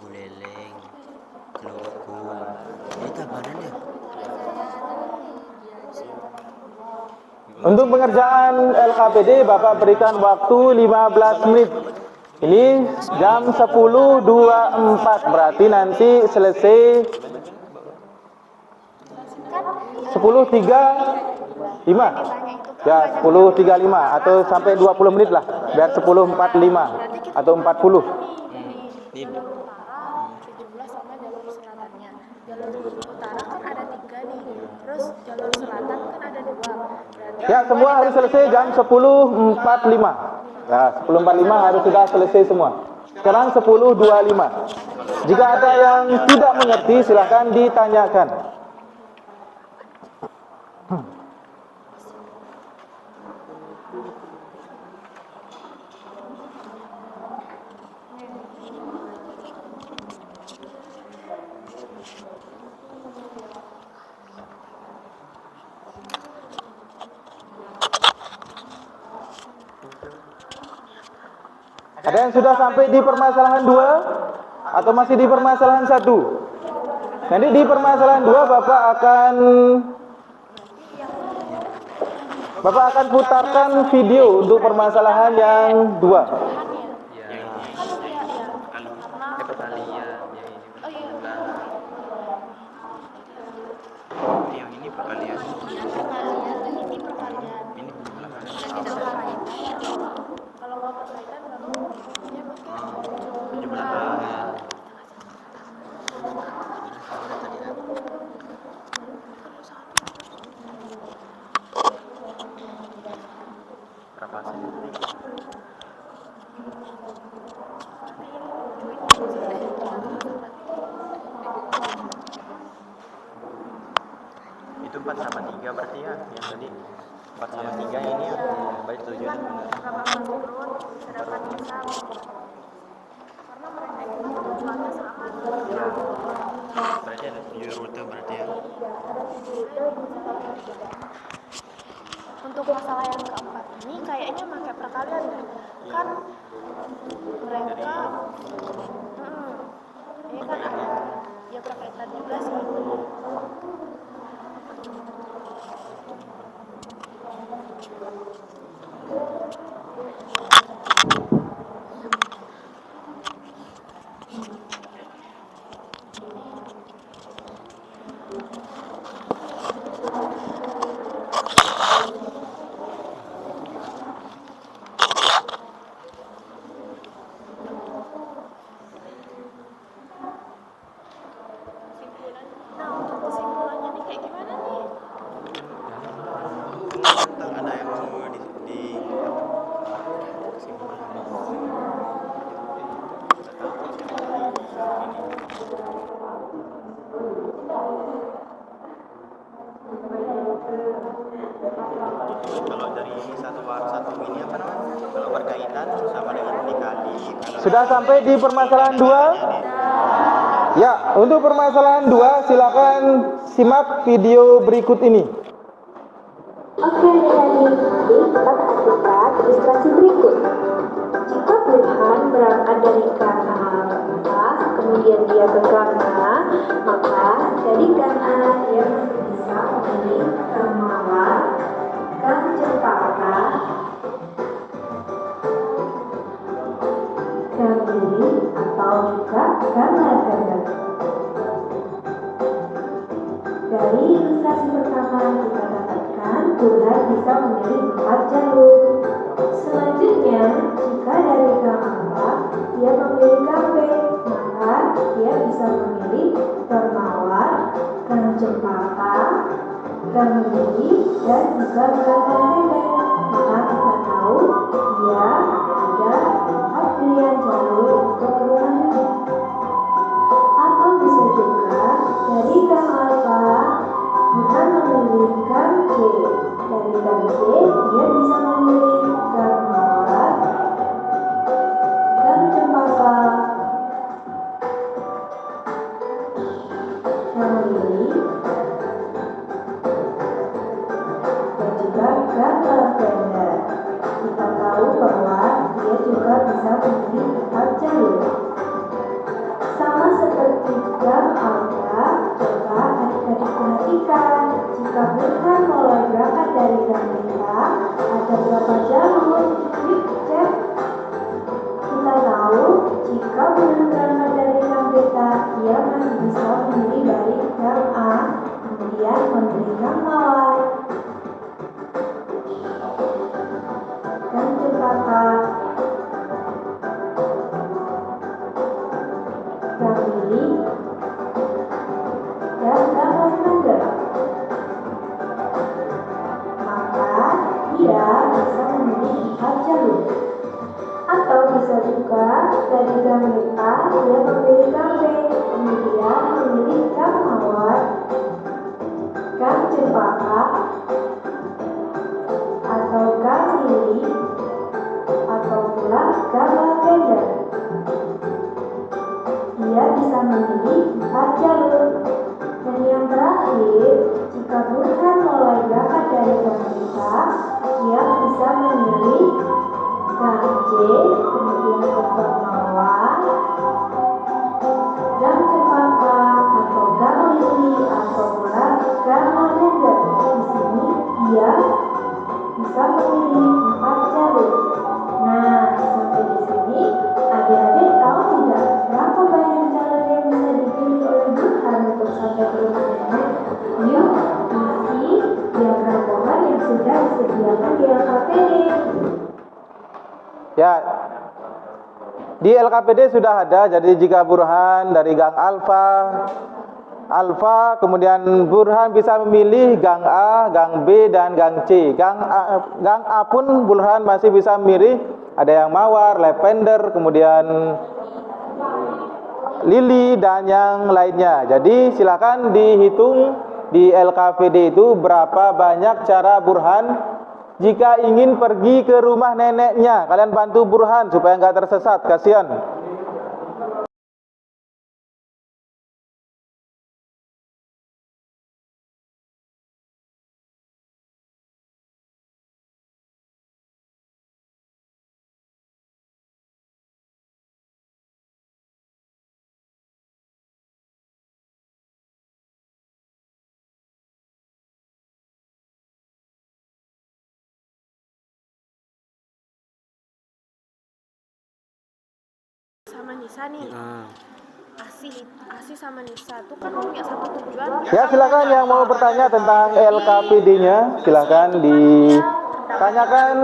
Buleleng, Kelungkung. Ini tabanannya. Untuk pengerjaan LKPD Bapak berikan waktu 15 menit. Ini jam 10.24, berarti nanti selesai 10.35. Ya, 10.35 atau sampai 20 menit lah, biar 10.45 atau 40. Utara 17 sama jalur selatannya. Jalur utara kan ada 3 nih. Terus jalur selatan kan ada 2. Berarti Ya, semua harus selesai jam 10.45. Ya, 10.45 harus sudah selesai semua. Sekarang 10.25. Jika ada yang tidak mengerti, silakan ditanyakan. Ada yang sudah sampai di permasalahan 2 atau masih di permasalahan 1? Nanti di permasalahan 2 Bapak akan putarkan video untuk permasalahan yang 2. Yang ini perkalian. kalau mau berkaitan baru dia Berapa sih? Itu 4 sama 3 berarti ya, yang tadi 4 sama 3 ini ya. Baik, setuju. Berarti ada 7 rute berarti ya. untuk masalah yang keempat ini kayaknya pakai perkalian deh. Kan mereka ini kan ada ya berkaitan juga sih. Nah, untuk kesimpulannya nih kayak gimana nih? Ada yang mau di kesimpulan. Kalau dari satu ini apa namanya? Kalau berkaitan sama dengan dikali. Sudah sampai di permasalahan 2? Ya, untuk permasalahan 2 silakan simak video berikut ini. Oke, adik-adik, kita perhatikan ilustrasi berikut. Jika Burhan berangkat dari gang A, kemudian dia ke gang A, maka dari gang A dia masih bisa memilih gang Mawar, gang Cempaka, gang Lili, atau juga gang Lavender. Dari ilustrasi pertama kita dapatkan Burhan bisa memilih 4 jalur. Selanjutnya, jika dari gang A dia memilih gang B, maka dia bisa memilih gang Mawar, gang Cempaka, gang Lili, dan juga gang Lavender. Maka kita tahu dia ada 4 pilihan jalur untuk perumahannya. Atau bisa juga dari gang Alfa Burhan memilih gang C. Dari gang C dia bisa memilih gang Mawar, gang Cempaka, gang Lili, dan juga gang Lavender. Kita tahu bahwa dia juga bisa memilih 4 jalur. Sama seperti gang Alfa, coba adik-adik perhatikan. Jika Burhan mulai berangkat dari gang Beta, ada berapa jalur? Yuk cek. Kita tahu jika Burhan berangkat dari gang Beta, dia masih bisa memilih dari gang A, kemudian memilih gang Mawar, gang Cempaka, gang Lili, dan gang Lavender. Maka dia bisa memilih 4 jalur. Atau bisa juga dari gang Beta dia memilih gang B, kemudian memilih gang Mawar, gang Cempaka, atau gang Lili, atau pula gang Lavender. Dia bisa memilih 4 jalur. Dan yang terakhir, jika Burhan mulai berangkat dari gang Beta, dia bisa memilih gang C, kemudian gang Mawar, gang Cempaka, atau gang Lili, atau pula gang Lavender. Di sini dia bisa memilih 4 jalur. Nah, sampai di sini adik-adik tahu tidak berapa banyak jalur yang bisa dipilih oleh Burhan untuk sampai ke rumahnya? Yuk, isi diagram pola yang sudah disediakan di LKPD. Ya, di LKPD sudah ada. Jadi jika Burhan dari gang Alfa, kemudian Burhan bisa memilih gang A, gang B, dan gang C. Gang A pun Burhan masih bisa memilih, ada yang Mawar, Lavender, kemudian Lili, dan yang lainnya. Jadi silakan dihitung di LKPD itu berapa banyak cara Burhan jika ingin pergi ke rumah neneknya. Kalian bantu Burhan supaya nggak tersesat, kasihan. Sama Nisa nih. Asi sama Nisa tuh kan punya satu tujuan. Ya, silakan yang mau bertanya tentang LKPD-nya silakan ditanyakan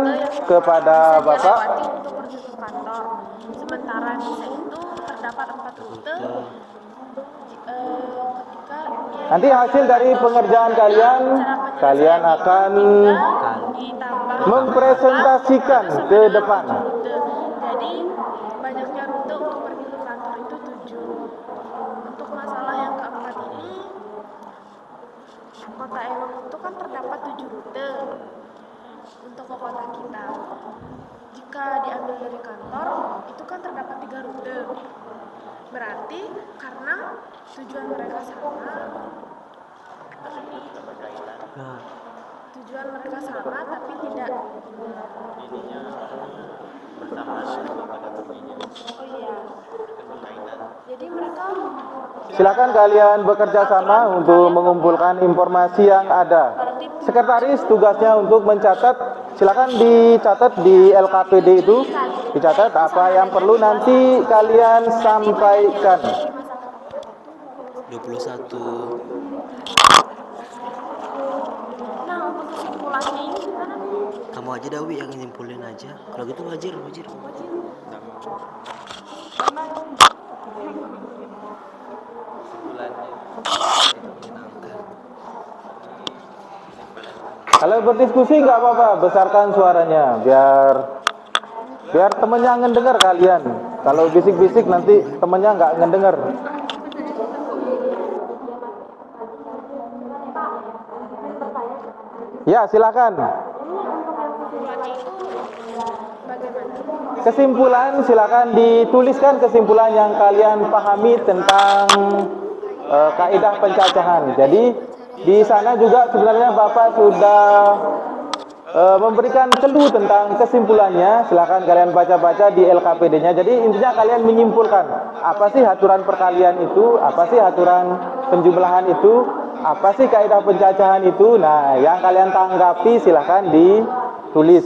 kepada Bapak. Untuk pergi ke kantor. Sementara Nisa itu terdapat 4 rute. Ketika Nanti hasil dari pengerjaan kalian akan mempresentasikan ke depan. Jadi banyaknya rute untuk pergi ke kantor itu 7. Untuk masalah yang keempat ini, kota Elong itu kan terdapat 7 rute untuk ke kota kita. Jika diambil dari kantor, itu kan terdapat 3 rute. Berarti karena tujuan mereka sama, tersebut tidak berkaitan. Tujuan mereka sama tapi tidak. Ininya bersamaan pada bunyinya. Oh iya. Berkaitan. Jadi mereka Silakan kalian bekerja sama untuk mengumpulkan informasi yang ada. Sekretaris tugasnya untuk mencatat. Silakan dicatat di LKPD itu. Dicatat apa yang perlu nanti kalian sampaikan. 21. Nah, untuk kesimpulannya ini gimana? Kamu aja Dawi yang nyimpulin aja. Kalau gitu wajir. Kalau berdiskusi nggak apa-apa, besarkan suaranya biar temennya ngedengar kalian. Kalau bisik-bisik nanti temennya nggak ngedengar. Ya, silakan. Kesimpulan silakan dituliskan kesimpulan yang kalian pahami tentang kaidah pencacahan. Jadi di sana juga sebenarnya Bapak sudah memberikan clue tentang kesimpulannya. Silakan kalian baca-baca di LKPD-nya. Jadi intinya kalian menyimpulkan apa sih aturan perkalian itu, apa sih aturan penjumlahan itu, apa sih kaidah pencacahan itu. Nah, yang kalian tanggapi silakan ditulis.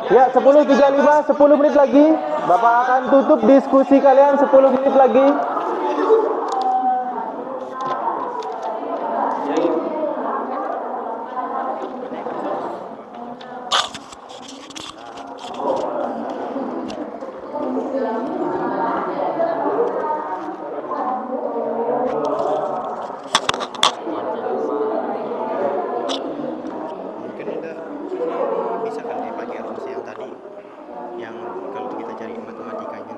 Ya, 10.35, 10 menit lagi. Bapak akan tutup diskusi kalian 10 menit lagi. Mungkin udah bisa kan dipakai rumus yang tadi, yang kalau kita cari matematikanya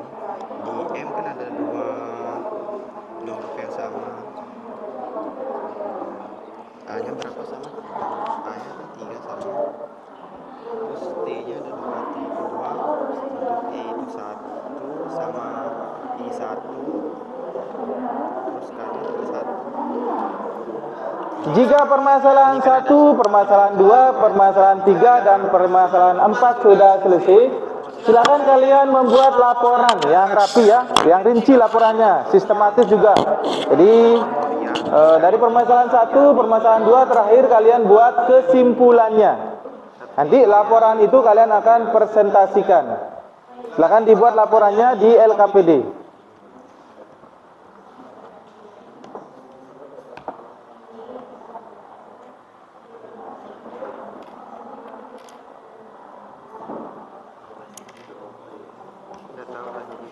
di M kan ada dua huruf yang sama. A-nya berapa sama? A-nya 3 sama. Terus T-nya ada 2, T2, untuk E itu 1 sama I1, terus K-nya juga 1. Jika permasalahan 1, permasalahan 2, permasalahan 3, dan permasalahan 4 sudah selesai, silakan kalian membuat laporan yang rapi ya, yang rinci laporannya, sistematis juga. Jadi dari permasalahan 1, permasalahan 2 terakhir kalian buat kesimpulannya. Nanti laporan itu kalian akan presentasikan. Silakan dibuat laporannya di LKPD. Udah tahu lah jadi.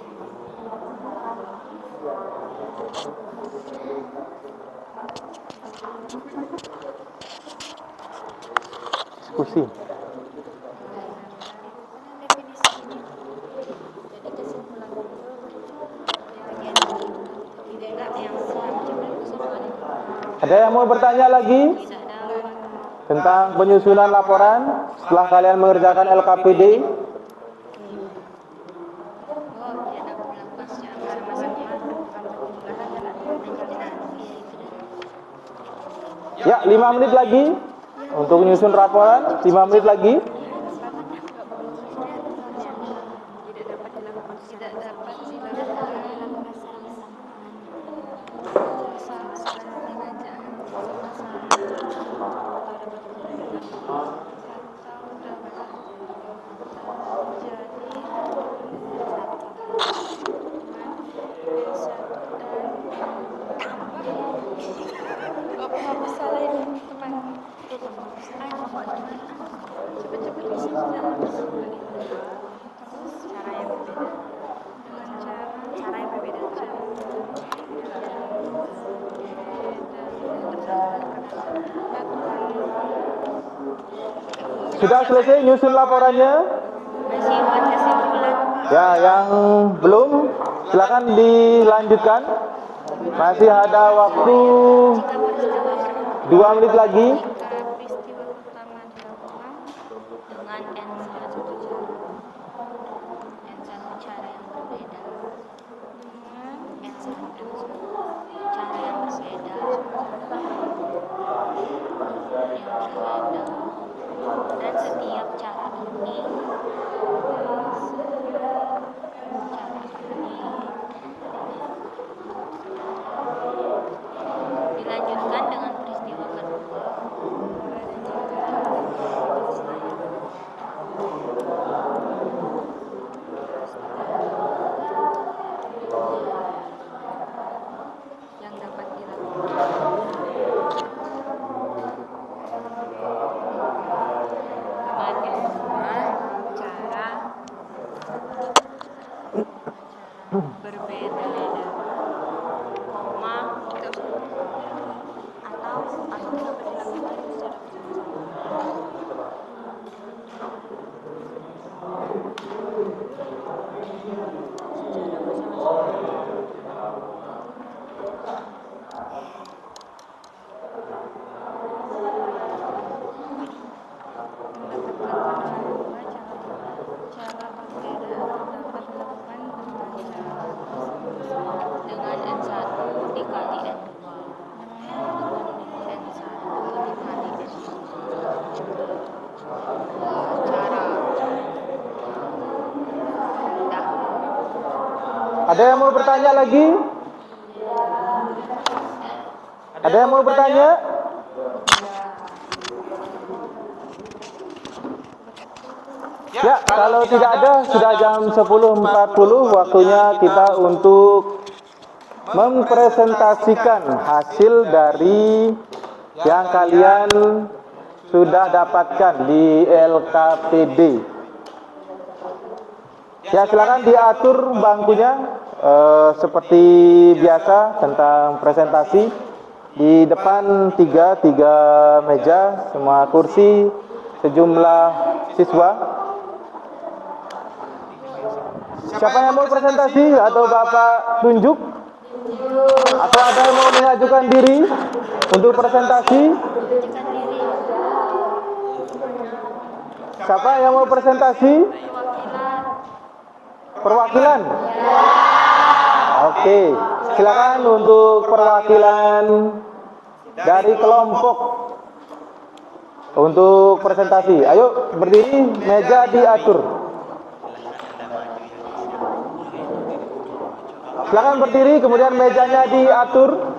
Diskusi. Ada yang mau bertanya lagi tentang penyusunan laporan setelah kalian mengerjakan LKPD? Ya, 5 menit lagi untuk menyusun laporan. 5 menit lagi. Cepet-cepet Sudah selesai nyusun laporannya? Masih buat kesimpulan. Ya, yang belum silakan dilanjutkan. Masih ada waktu 2 menit lagi. Jika peristiwa pertama dilakukan dengan N1 cara yang berbeda dengan N1 cara yang berbeda dan setiap cara ini dilanjutkan dengan peristiwa kedua. Yang dapat dilakukan dengan kedua cara berbeda, koma atau dapat dilakukan secara cara berbeda dapat dilakukan dengan N1 dikali N2 dengan N1 dikali N2 cara Ada yang mau bertanya lagi? Ada yang mau bertanya? Ya, kalau tidak ada, sudah jam 10.40, waktunya kita untuk mempresentasikan hasil dari yang kalian sudah dapatkan di LKPD. Ya, silakan diatur bangkunya seperti biasa tentang presentasi. Di depan tiga meja, semua kursi, sejumlah siswa. Siapa yang mau presentasi atau Bapak tunjuk? Atau ada yang mau mengajukan diri untuk presentasi? Siapa yang mau presentasi? Perwakilan? Oke, silakan untuk perwakilan dari kelompok untuk presentasi. Ayo berdiri, meja diatur. Silakan berdiri, kemudian mejanya diatur.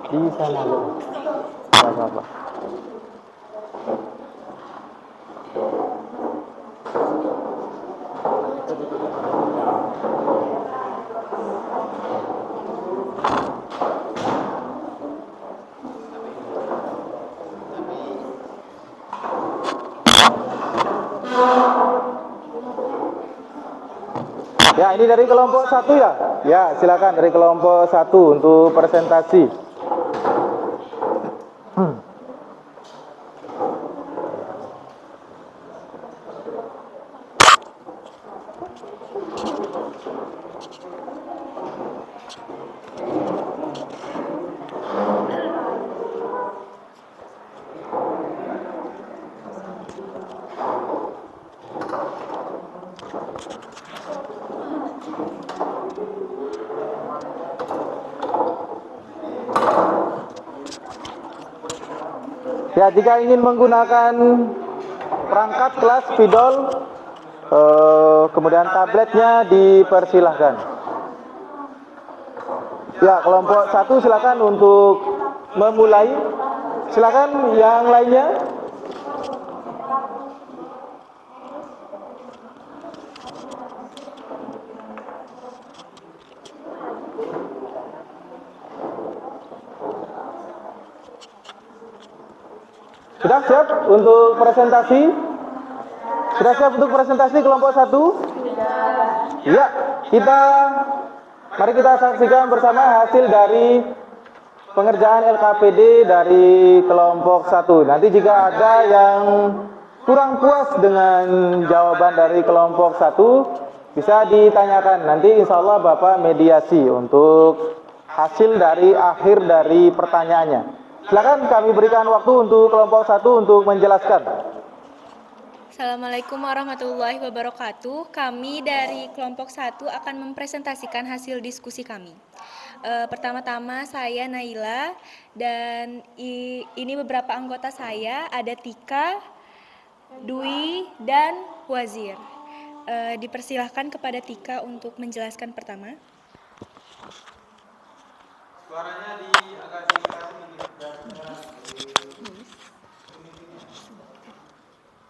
Di sana loh. Apa-apa. Ya, ini dari kelompok 1 ya? Ya, silakan dari kelompok 1 untuk presentasi. Ya, jika ingin menggunakan perangkat kelas spidol, kemudian tabletnya dipersilahkan. Ya, kelompok 1 silakan untuk memulai. Silakan yang lainnya. Sudah siap untuk presentasi? Sudah siap untuk presentasi kelompok 1? Ya, mari kita saksikan bersama hasil dari pengerjaan LKPD dari kelompok 1. Nanti jika ada yang kurang puas dengan jawaban dari kelompok 1, bisa ditanyakan. Nanti insya Allah Bapak mediasi untuk hasil dari akhir dari pertanyaannya. Silakan kami berikan waktu untuk kelompok 1 untuk menjelaskan. Assalamualaikum warahmatullahi wabarakatuh. Kami dari kelompok 1 akan mempresentasikan hasil diskusi kami. Pertama-tama saya Naila dan ini beberapa anggota saya, ada Tika, Dwi, dan Wazir. Dipersilahkan kepada Tika untuk menjelaskan pertama. Suaranya agak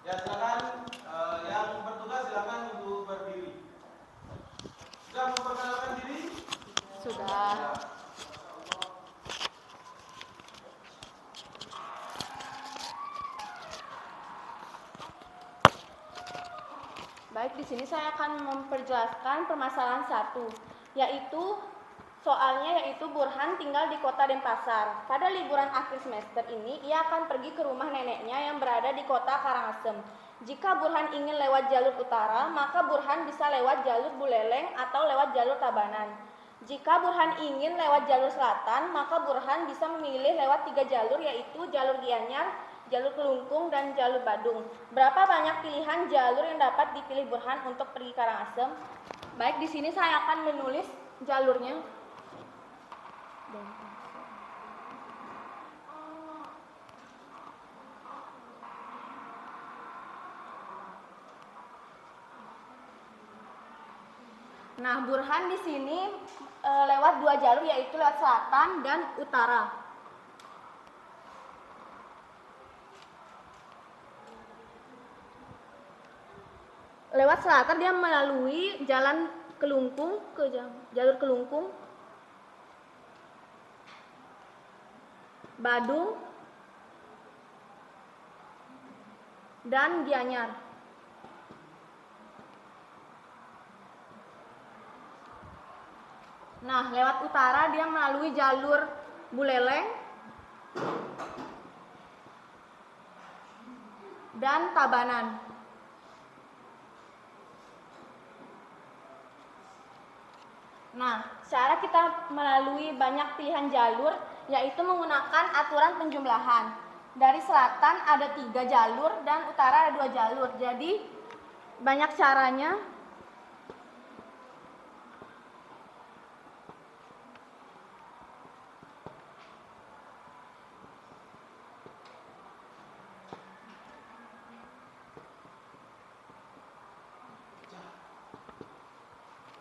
ya, silakan yang bertugas silakan untuk berdiri. Sudah memperkenalkan diri? Sudah. Baik, di sini saya akan memperjelaskan permasalahan 1, yaitu Burhan tinggal di kota Denpasar. Pada liburan akhir semester ini, ia akan pergi ke rumah neneknya yang berada di kota Karangasem. Jika Burhan ingin lewat jalur utara, maka Burhan bisa lewat jalur Buleleng atau lewat jalur Tabanan. Jika Burhan ingin lewat jalur selatan, maka Burhan bisa memilih lewat 3 jalur, yaitu jalur Gianyar, jalur Kelungkung, dan jalur Badung. Berapa banyak pilihan jalur yang dapat dipilih Burhan untuk pergi Karangasem? Baik, di sini saya akan menulis jalurnya. Nah, Burhan di sini lewat 2 jalur, yaitu lewat selatan dan utara. Lewat selatan dia melalui jalan Kelungkung ke jalur Kelungkung, Badung, dan Gianyar. Nah, lewat utara dia melalui jalur Buleleng dan Tabanan. Nah, cara kita melalui banyak pilihan jalur, yaitu menggunakan aturan penjumlahan. Dari selatan ada 3 jalur dan utara ada 2 jalur. Jadi banyak caranya.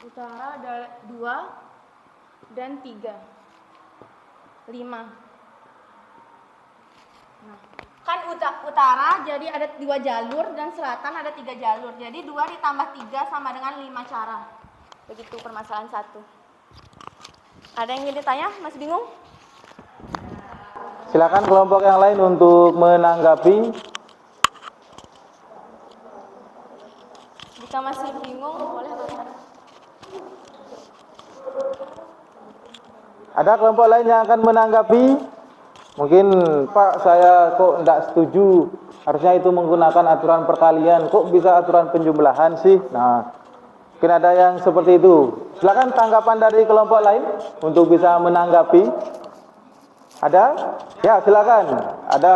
Utara ada 2 dan 3. 5. Nah, kan utara jadi ada 2 jalur dan selatan ada 3 jalur. Jadi 2 ditambah 3 sama dengan 5 cara. Begitu permasalahan 1. Ada yang ingin ditanya? Masih bingung? Silakan kelompok yang lain untuk menanggapi. Jika masih bingung, boleh bertanya. Ada kelompok lain yang akan menanggapi? Mungkin, Pak, saya kok tidak setuju. Harusnya itu menggunakan aturan perkalian. Kok bisa aturan penjumlahan sih? Nah, mungkin ada yang seperti itu. Silakan tanggapan dari kelompok lain untuk bisa menanggapi. Ada? Ya, silakan. Ada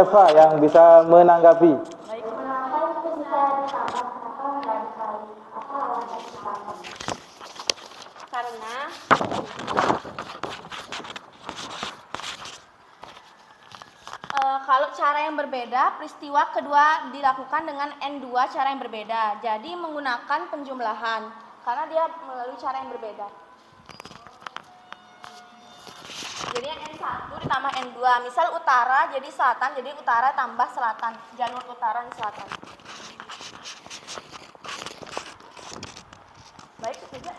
Eva yang bisa menanggapi. Karena kalau cara yang berbeda, peristiwa kedua dilakukan dengan N2 cara yang berbeda. Jadi menggunakan penjumlahan, karena dia melalui cara yang berbeda. Jadi yang N1 ditambah N2. Misal utara jadi selatan, jadi utara tambah selatan. Jalur utara dan selatan. Baik, itu saja.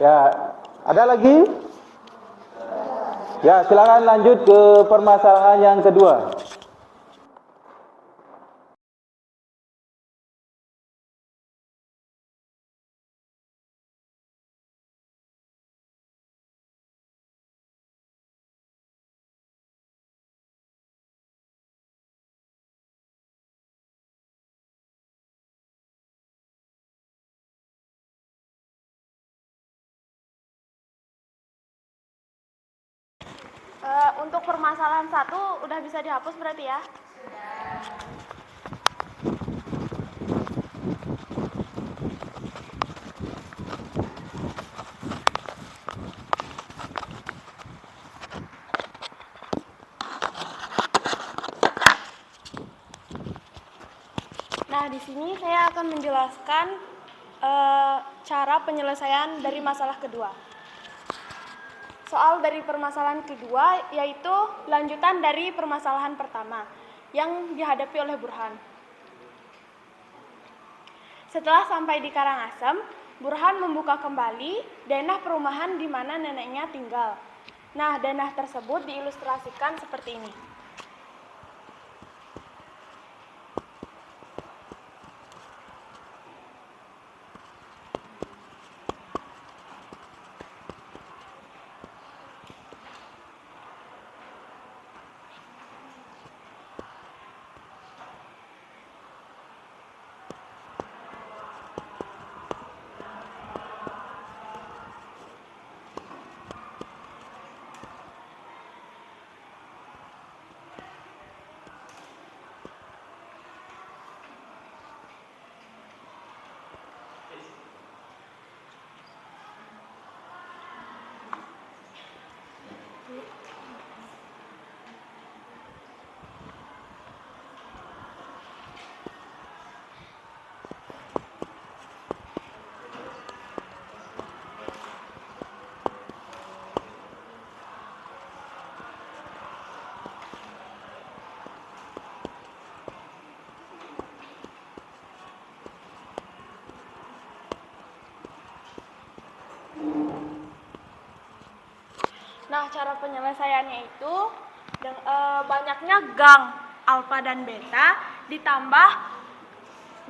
Ya, ada lagi? Ya, silakan lanjut ke permasalahan yang kedua. Untuk permasalahan 1 udah bisa dihapus berarti ya? Nah, di sini saya akan menjelaskan cara penyelesaian dari masalah kedua. Soal dari permasalahan kedua yaitu lanjutan dari permasalahan pertama yang dihadapi oleh Burhan. Setelah sampai di Karangasem, Burhan membuka kembali denah perumahan di mana neneknya tinggal. Nah, denah tersebut diilustrasikan seperti ini. Nah, cara penyelesaiannya itu banyaknya gang alfa dan beta ditambah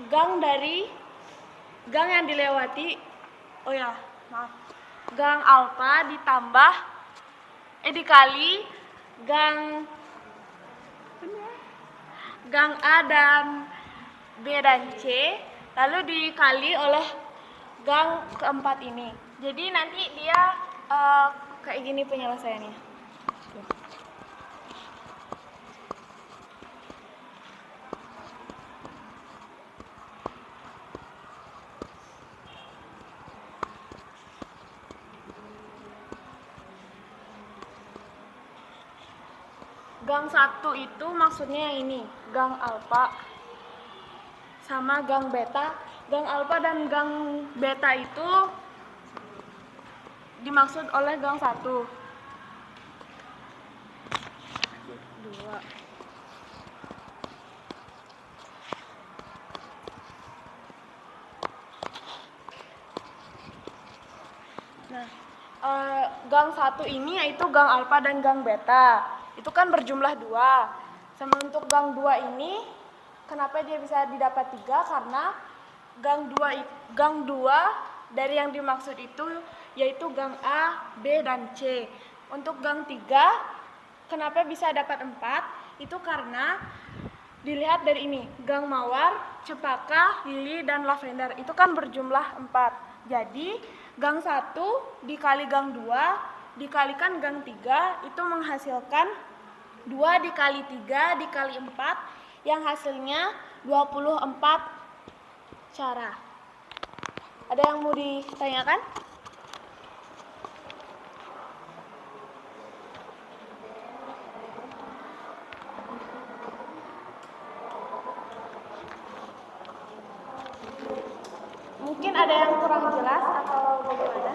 gang yang dilewati, gang alfa ditambah dikali gang A dan B dan C, lalu dikali oleh gang keempat ini. Jadi nanti dia kayak gini penyelesaiannya. Gang 1 itu maksudnya yang ini, gang alfa sama gang beta. Gang alfa dan gang beta itu dimaksud oleh gang 1. 2. Nah, gang 1 ini yaitu gang alfa dan gang beta. Itu kan berjumlah 2. Sama untuk gang 2 ini, kenapa dia bisa didapat 3? Karena gang 2 dari yang dimaksud itu yaitu gang A, B, dan C. Untuk gang 3, kenapa bisa dapat 4? Itu karena dilihat dari ini, gang mawar, cempaka, lili, dan lavender. Itu kan berjumlah 4. Jadi, gang 1 dikali gang 2 dikalikan gang 3 itu menghasilkan 2 dikali 3 dikali 4 yang hasilnya 24 cara. Ada yang mau ditanyakan? Mungkin ada yang kurang jelas atau bagaimana?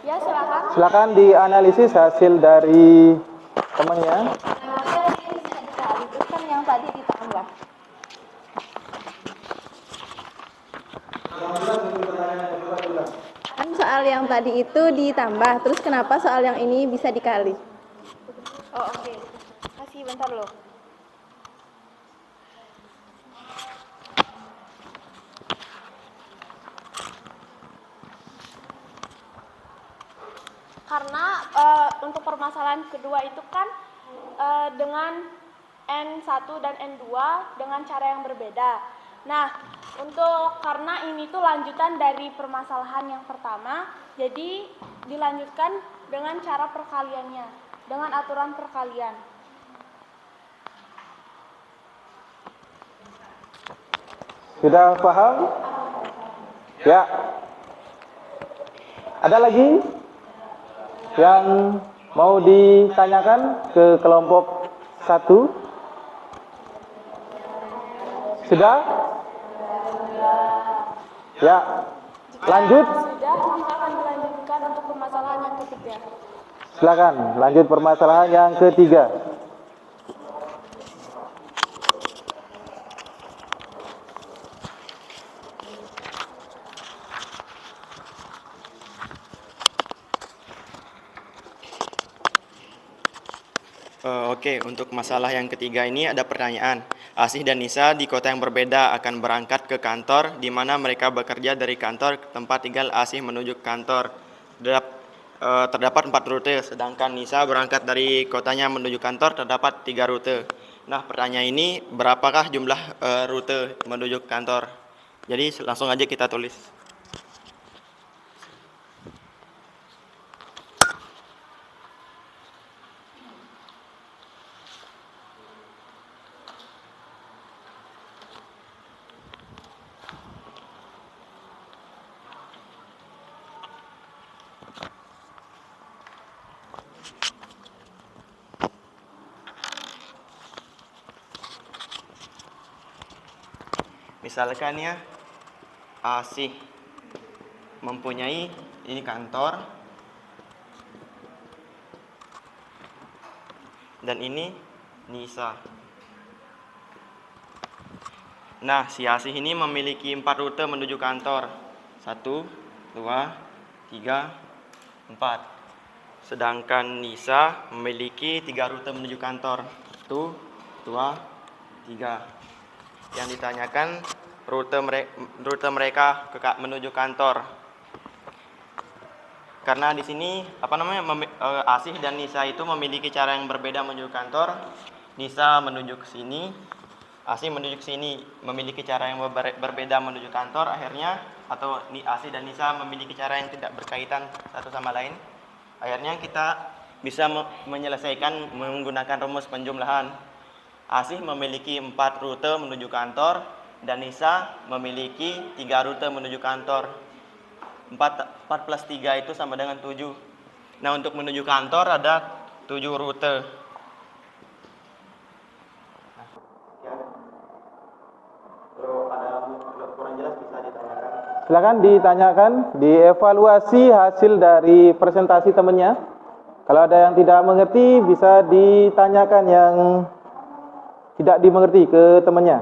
Ya, silakan. Silakan dianalisis hasil dari temannya. Itu kan yang tadi ditambah. Kan soal yang tadi itu ditambah, terus kenapa soal yang ini bisa dikali? Oh oke, kasih bentar loh. Karena untuk permasalahan kedua itu kan dengan N1 dan N2 dengan cara yang berbeda. Nah, karena ini tuh lanjutan dari permasalahan yang pertama, jadi dilanjutkan dengan cara perkaliannya, dengan aturan perkalian. Sudah paham? Ya. Ada lagi yang mau ditanyakan ke kelompok 1? Sudah? Ya. Lanjut. Sudah, maka akan dilanjutkan untuk permasalahan yang ketiga. Silakan, lanjut permasalahan yang ketiga. Oke, untuk masalah yang ketiga ini ada pertanyaan. Asih dan Nisa di kota yang berbeda akan berangkat ke kantor di mana mereka bekerja dari kantor ke tempat tinggal Asih menuju kantor. Terdapat 4 rute, sedangkan Nisa berangkat dari kotanya menuju kantor terdapat 3 rute. Nah, pertanyaan ini berapakah jumlah rute menuju kantor? Jadi langsung aja kita tulis. Misalkan ya, Asih mempunyai ini kantor dan ini Nisa. Nah, si Asih ini memiliki 4 rute menuju kantor. 1, 2, 3, 4. Sedangkan Nisa memiliki 3 rute menuju kantor. 1, 2, 3. Yang ditanyakan rute mereka menuju kantor. Karena di sini Asih dan Nisa itu memiliki cara yang berbeda menuju kantor. Nisa menuju ke sini, Asih menuju ke sini, memiliki cara yang berbeda menuju kantor. Akhirnya Asih dan Nisa memiliki cara yang tidak berkaitan satu sama lain. Akhirnya kita bisa menyelesaikan menggunakan rumus penjumlahan. Asih memiliki 4 rute menuju kantor dan Nisa memiliki 3 rute menuju kantor. 4 plus 3 itu sama dengan 7. Nah, untuk menuju kantor ada 7 rute. Kalau ada kurang jelas bisa ditanyakan. Silakan ditanyakan, dievaluasi hasil dari presentasi temannya. Kalau ada yang tidak mengerti bisa ditanyakan yang tidak dimengerti ke temannya.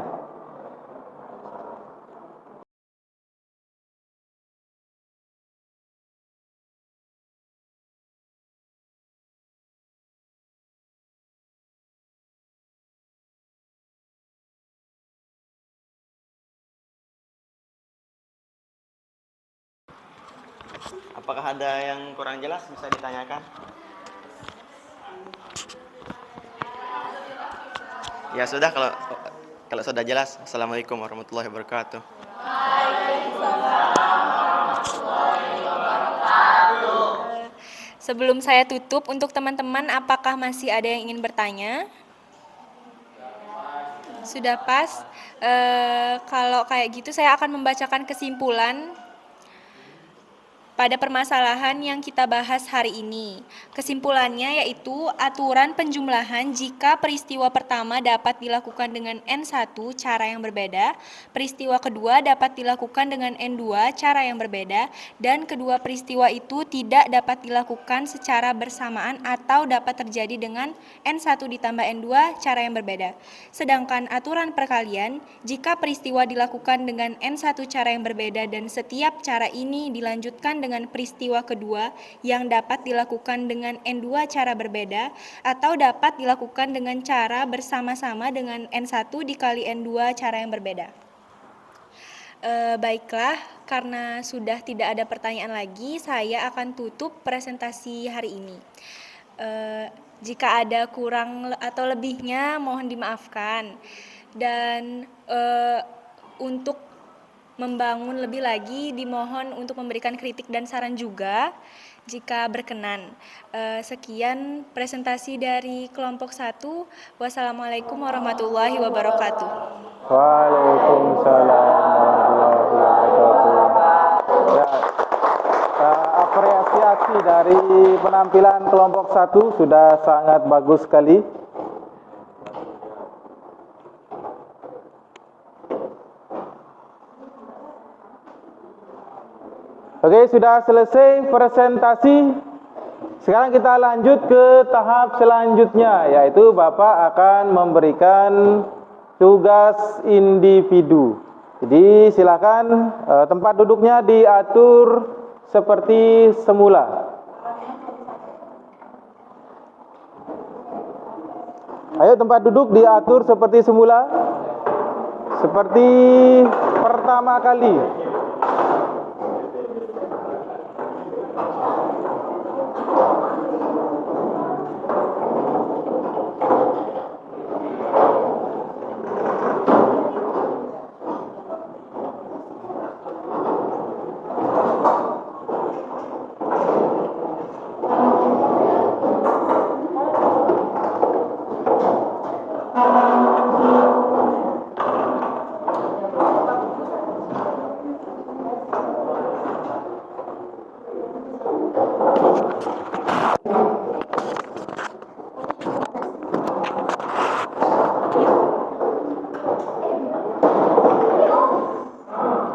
Apakah ada yang kurang jelas bisa ditanyakan? Ya sudah, kalau sudah jelas. Assalamualaikum warahmatullahi wabarakatuh. Sebelum saya tutup, untuk teman-teman apakah masih ada yang ingin bertanya? Sudah pas. Kalau kayak gitu saya akan membacakan kesimpulan pada permasalahan yang kita bahas hari ini. Kesimpulannya yaitu aturan penjumlahan jika peristiwa pertama dapat dilakukan dengan N1 cara yang berbeda, peristiwa kedua dapat dilakukan dengan N2 cara yang berbeda, dan kedua peristiwa itu tidak dapat dilakukan secara bersamaan atau dapat terjadi dengan N1 ditambah N2 cara yang berbeda. Sedangkan aturan perkalian, jika peristiwa dilakukan dengan N1 cara yang berbeda dan setiap cara ini dilanjutkan dengan peristiwa kedua yang dapat dilakukan dengan N2 cara berbeda atau dapat dilakukan dengan cara bersama-sama dengan N1 dikali N2 cara yang berbeda. Baiklah, karena sudah tidak ada pertanyaan lagi, saya akan tutup presentasi hari ini. Jika ada kurang atau lebihnya mohon dimaafkan. Dan untuk membangun lebih lagi dimohon untuk memberikan kritik dan saran juga jika berkenan. Sekian presentasi dari kelompok 1. Wassalamualaikum warahmatullahi wabarakatuh. Waalaikumsalam warahmatullahi wabarakatuh. Ya, apresiasi dari penampilan kelompok 1 sudah sangat bagus sekali. Oke, sudah selesai presentasi. Sekarang kita lanjut ke tahap selanjutnya, yaitu Bapak akan memberikan tugas individu. Jadi silakan tempat duduknya diatur seperti semula. Ayo tempat duduk diatur seperti semula. Seperti pertama kali.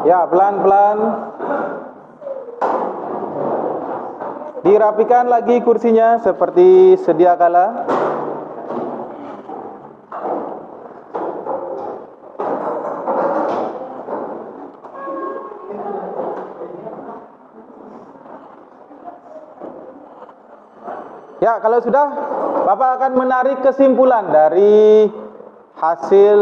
Ya, pelan-pelan dirapikan lagi kursinya seperti sedia kala. Ya, kalau sudah, Bapak akan menarik kesimpulan dari hasil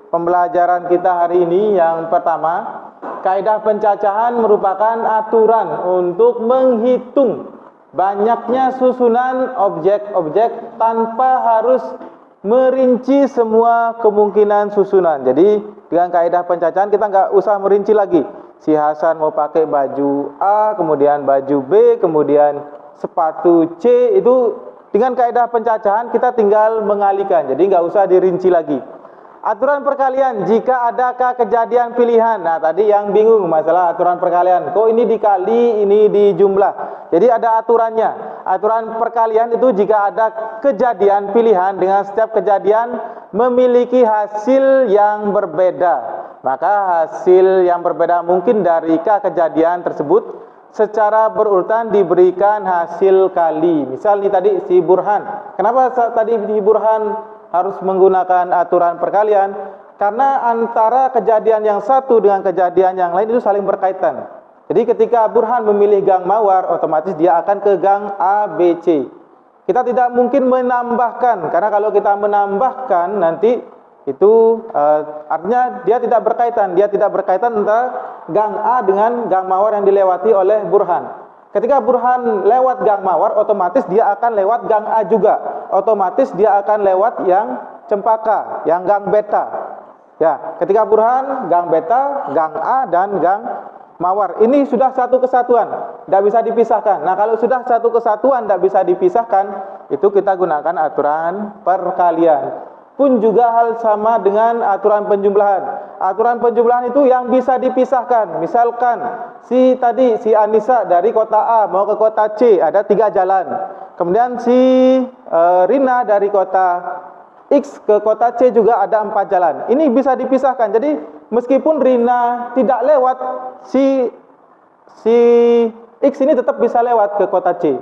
pembelajaran kita hari ini. Yang pertama, kaidah pencacahan merupakan aturan untuk menghitung banyaknya susunan objek-objek tanpa harus merinci semua kemungkinan susunan. Jadi dengan kaidah pencacahan kita nggak usah merinci lagi. Si Hasan mau pakai baju A, kemudian baju B, kemudian sepatu C. Itu dengan kaidah pencacahan kita tinggal mengalihkan. Jadi nggak usah dirinci lagi. Aturan perkalian, jika adakah kejadian pilihan. Nah, tadi yang bingung masalah aturan perkalian. Kok ini dikali, ini dijumlah. Jadi ada aturannya. Aturan perkalian itu jika ada kejadian pilihan, dengan setiap kejadian memiliki hasil yang berbeda. Maka hasil yang berbeda mungkin dari kejadian tersebut secara berurutan diberikan hasil kali. Misal nih tadi si Burhan. Kenapa tadi si Burhan harus menggunakan aturan perkalian? Karena antara kejadian yang satu dengan kejadian yang lain itu saling berkaitan. Jadi ketika Burhan memilih gang Mawar, otomatis dia akan ke gang A, B, C. Kita tidak mungkin menambahkan, karena kalau kita menambahkan nanti itu artinya dia tidak berkaitan. Dia tidak berkaitan antara gang A dengan gang Mawar yang dilewati oleh Burhan. Ketika Burhan lewat gang Mawar, otomatis dia akan lewat gang A juga. Otomatis dia akan lewat yang Cempaka, yang gang Beta. Ya, ketika Burhan, gang Beta, gang A, dan gang Mawar. Ini sudah satu kesatuan, tidak bisa dipisahkan. Nah, kalau sudah satu kesatuan, tidak bisa dipisahkan, itu kita gunakan aturan perkalian. Pun juga hal sama dengan aturan penjumlahan. Aturan penjumlahan itu yang bisa dipisahkan. Misalkan si Anissa dari kota A mau ke kota C, ada 3 jalan. Kemudian si Rina dari kota X ke kota C juga ada 4 jalan. Ini bisa dipisahkan. Jadi meskipun Rina tidak lewat, si X ini tetap bisa lewat ke kota C.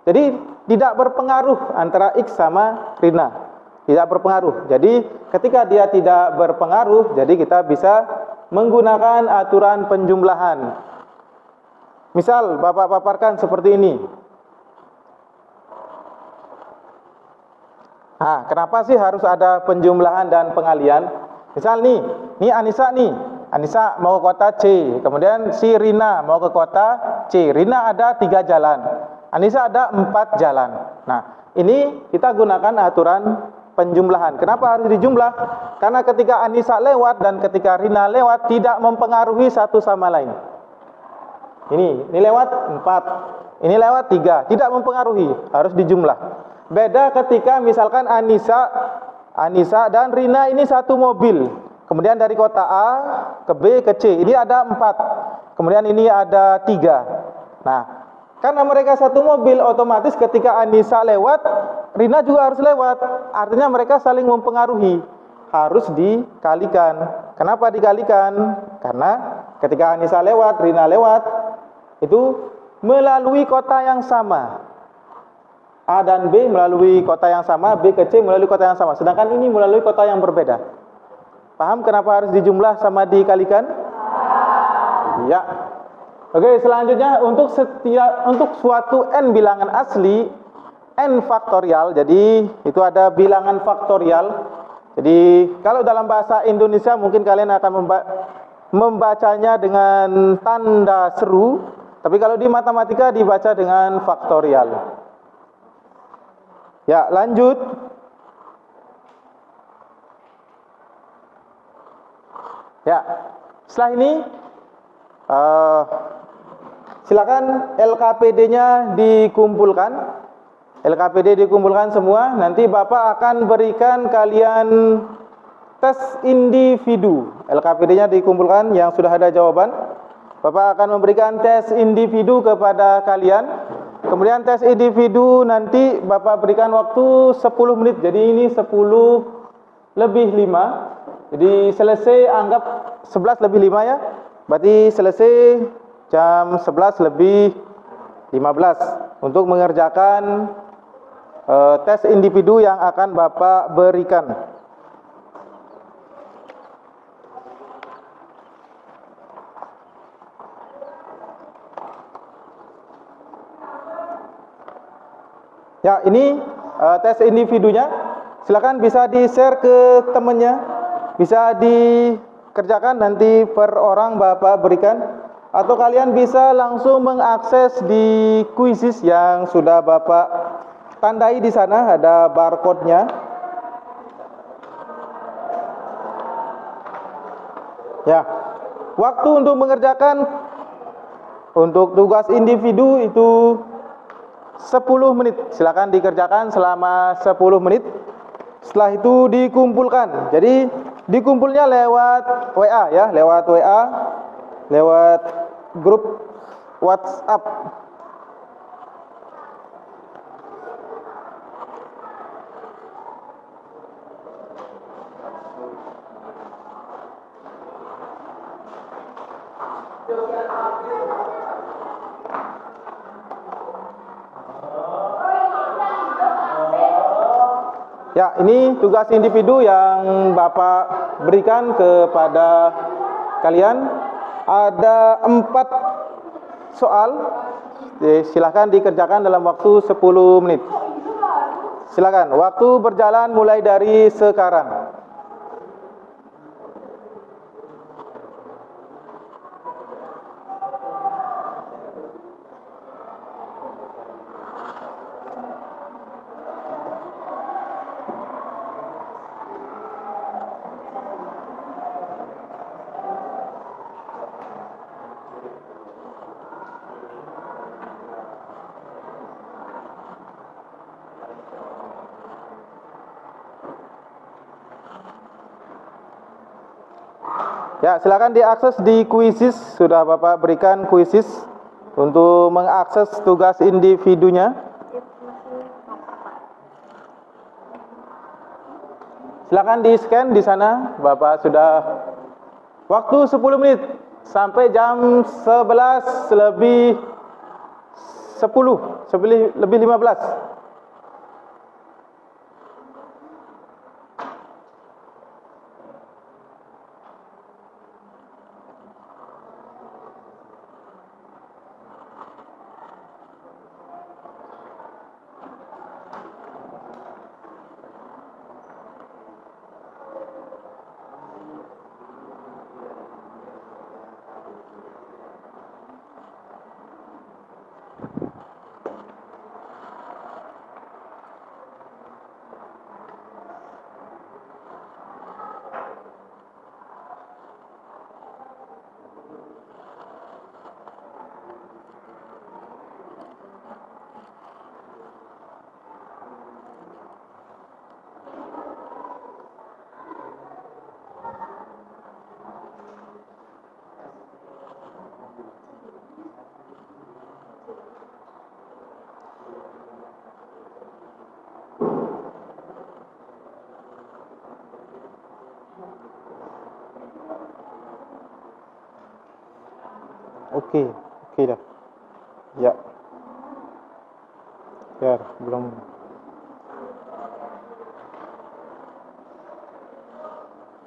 Jadi tidak berpengaruh antara X sama Rina. Tidak berpengaruh. Jadi ketika dia tidak berpengaruh, jadi kita bisa menggunakan aturan penjumlahan. Misal Bapak paparkan seperti ini. Nah, kenapa sih harus ada penjumlahan dan pengalian? Misal nih Anissa nih. Anissa mau ke kota C, kemudian si Rina mau ke kota C. Rina ada 3 jalan, Anissa ada 4 jalan. Nah, ini kita gunakan aturan penjumlahan. Kenapa harus dijumlah? Karena ketika Anissa lewat dan ketika Rina lewat tidak mempengaruhi satu sama lain. Ini lewat 4, ini lewat 3, tidak mempengaruhi, harus dijumlah. Beda ketika misalkan Anissa dan Rina ini satu mobil. Kemudian dari kota A ke B ke C, ini ada 4. Kemudian ini ada 3. Nah, karena mereka satu mobil, otomatis ketika Anissa lewat, Rina juga harus lewat. Artinya mereka saling mempengaruhi. Harus dikalikan. Kenapa dikalikan? Karena ketika Anissa lewat, Rina lewat, itu melalui kota yang sama. A dan B melalui kota yang sama, B ke C melalui kota yang sama. Sedangkan ini melalui kota yang berbeda. Paham kenapa harus dijumlah sama dikalikan? Ya. Oke, selanjutnya untuk suatu n bilangan asli, n faktorial. Jadi itu ada bilangan faktorial. Jadi kalau dalam bahasa Indonesia mungkin kalian akan membacanya dengan tanda seru, tapi kalau di matematika dibaca dengan faktorial. Ya, lanjut. Ya, setelah ini silakan LKPD-nya dikumpulkan. LKPD dikumpulkan semua. Nanti Bapak akan berikan kalian tes individu. LKPD-nya dikumpulkan yang sudah ada jawaban. Bapak akan memberikan tes individu kepada kalian. Kemudian tes individu nanti Bapak berikan waktu 10 menit. Jadi ini 10 lebih 5. Jadi selesai anggap 11 lebih 5 ya. Berarti selesai jam 11 lebih 15 untuk mengerjakan tes individu yang akan Bapak berikan. Ya, ini tes individunya. Silakan bisa di-share ke temannya. Bisa dikerjakan nanti per orang Bapak berikan. Atau kalian bisa langsung mengakses di Quizzes yang sudah Bapak tandai di sana, ada barcode-nya. Ya. Waktu untuk mengerjakan untuk tugas individu itu 10 menit. Silakan dikerjakan selama 10 menit. Setelah itu dikumpulkan. Jadi dikumpulnya lewat WA ya, lewat WA, lewat grup WhatsApp. Ya, ini tugas individu yang Bapak berikan kepada kalian. Ada 4 soal. Silakan dikerjakan dalam waktu 10 menit. Silakan, waktu berjalan mulai dari sekarang. Ya, silakan diakses di Quizzes. Sudah Bapak berikan Quizzes untuk mengakses tugas individunya. Silakan di-scan di sana. Bapak sudah waktu 10 menit sampai jam 11 lebih 10, lebih 15. Oke, oke dah. Ya. Ya, belum.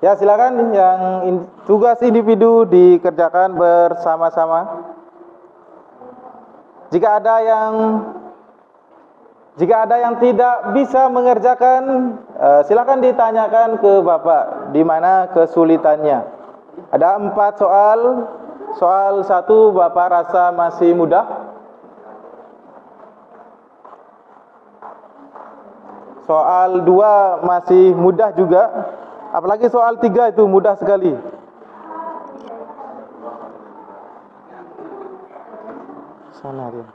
Ya, silakan yang tugas individu dikerjakan bersama-sama. Jika ada yang tidak bisa mengerjakan, silakan ditanyakan ke Bapak di mana kesulitannya. Ada 4 soal. Soal 1 Bapak rasa masih mudah. Soal 2 masih mudah juga. Apalagi soal 3 itu mudah sekali. Sana dia.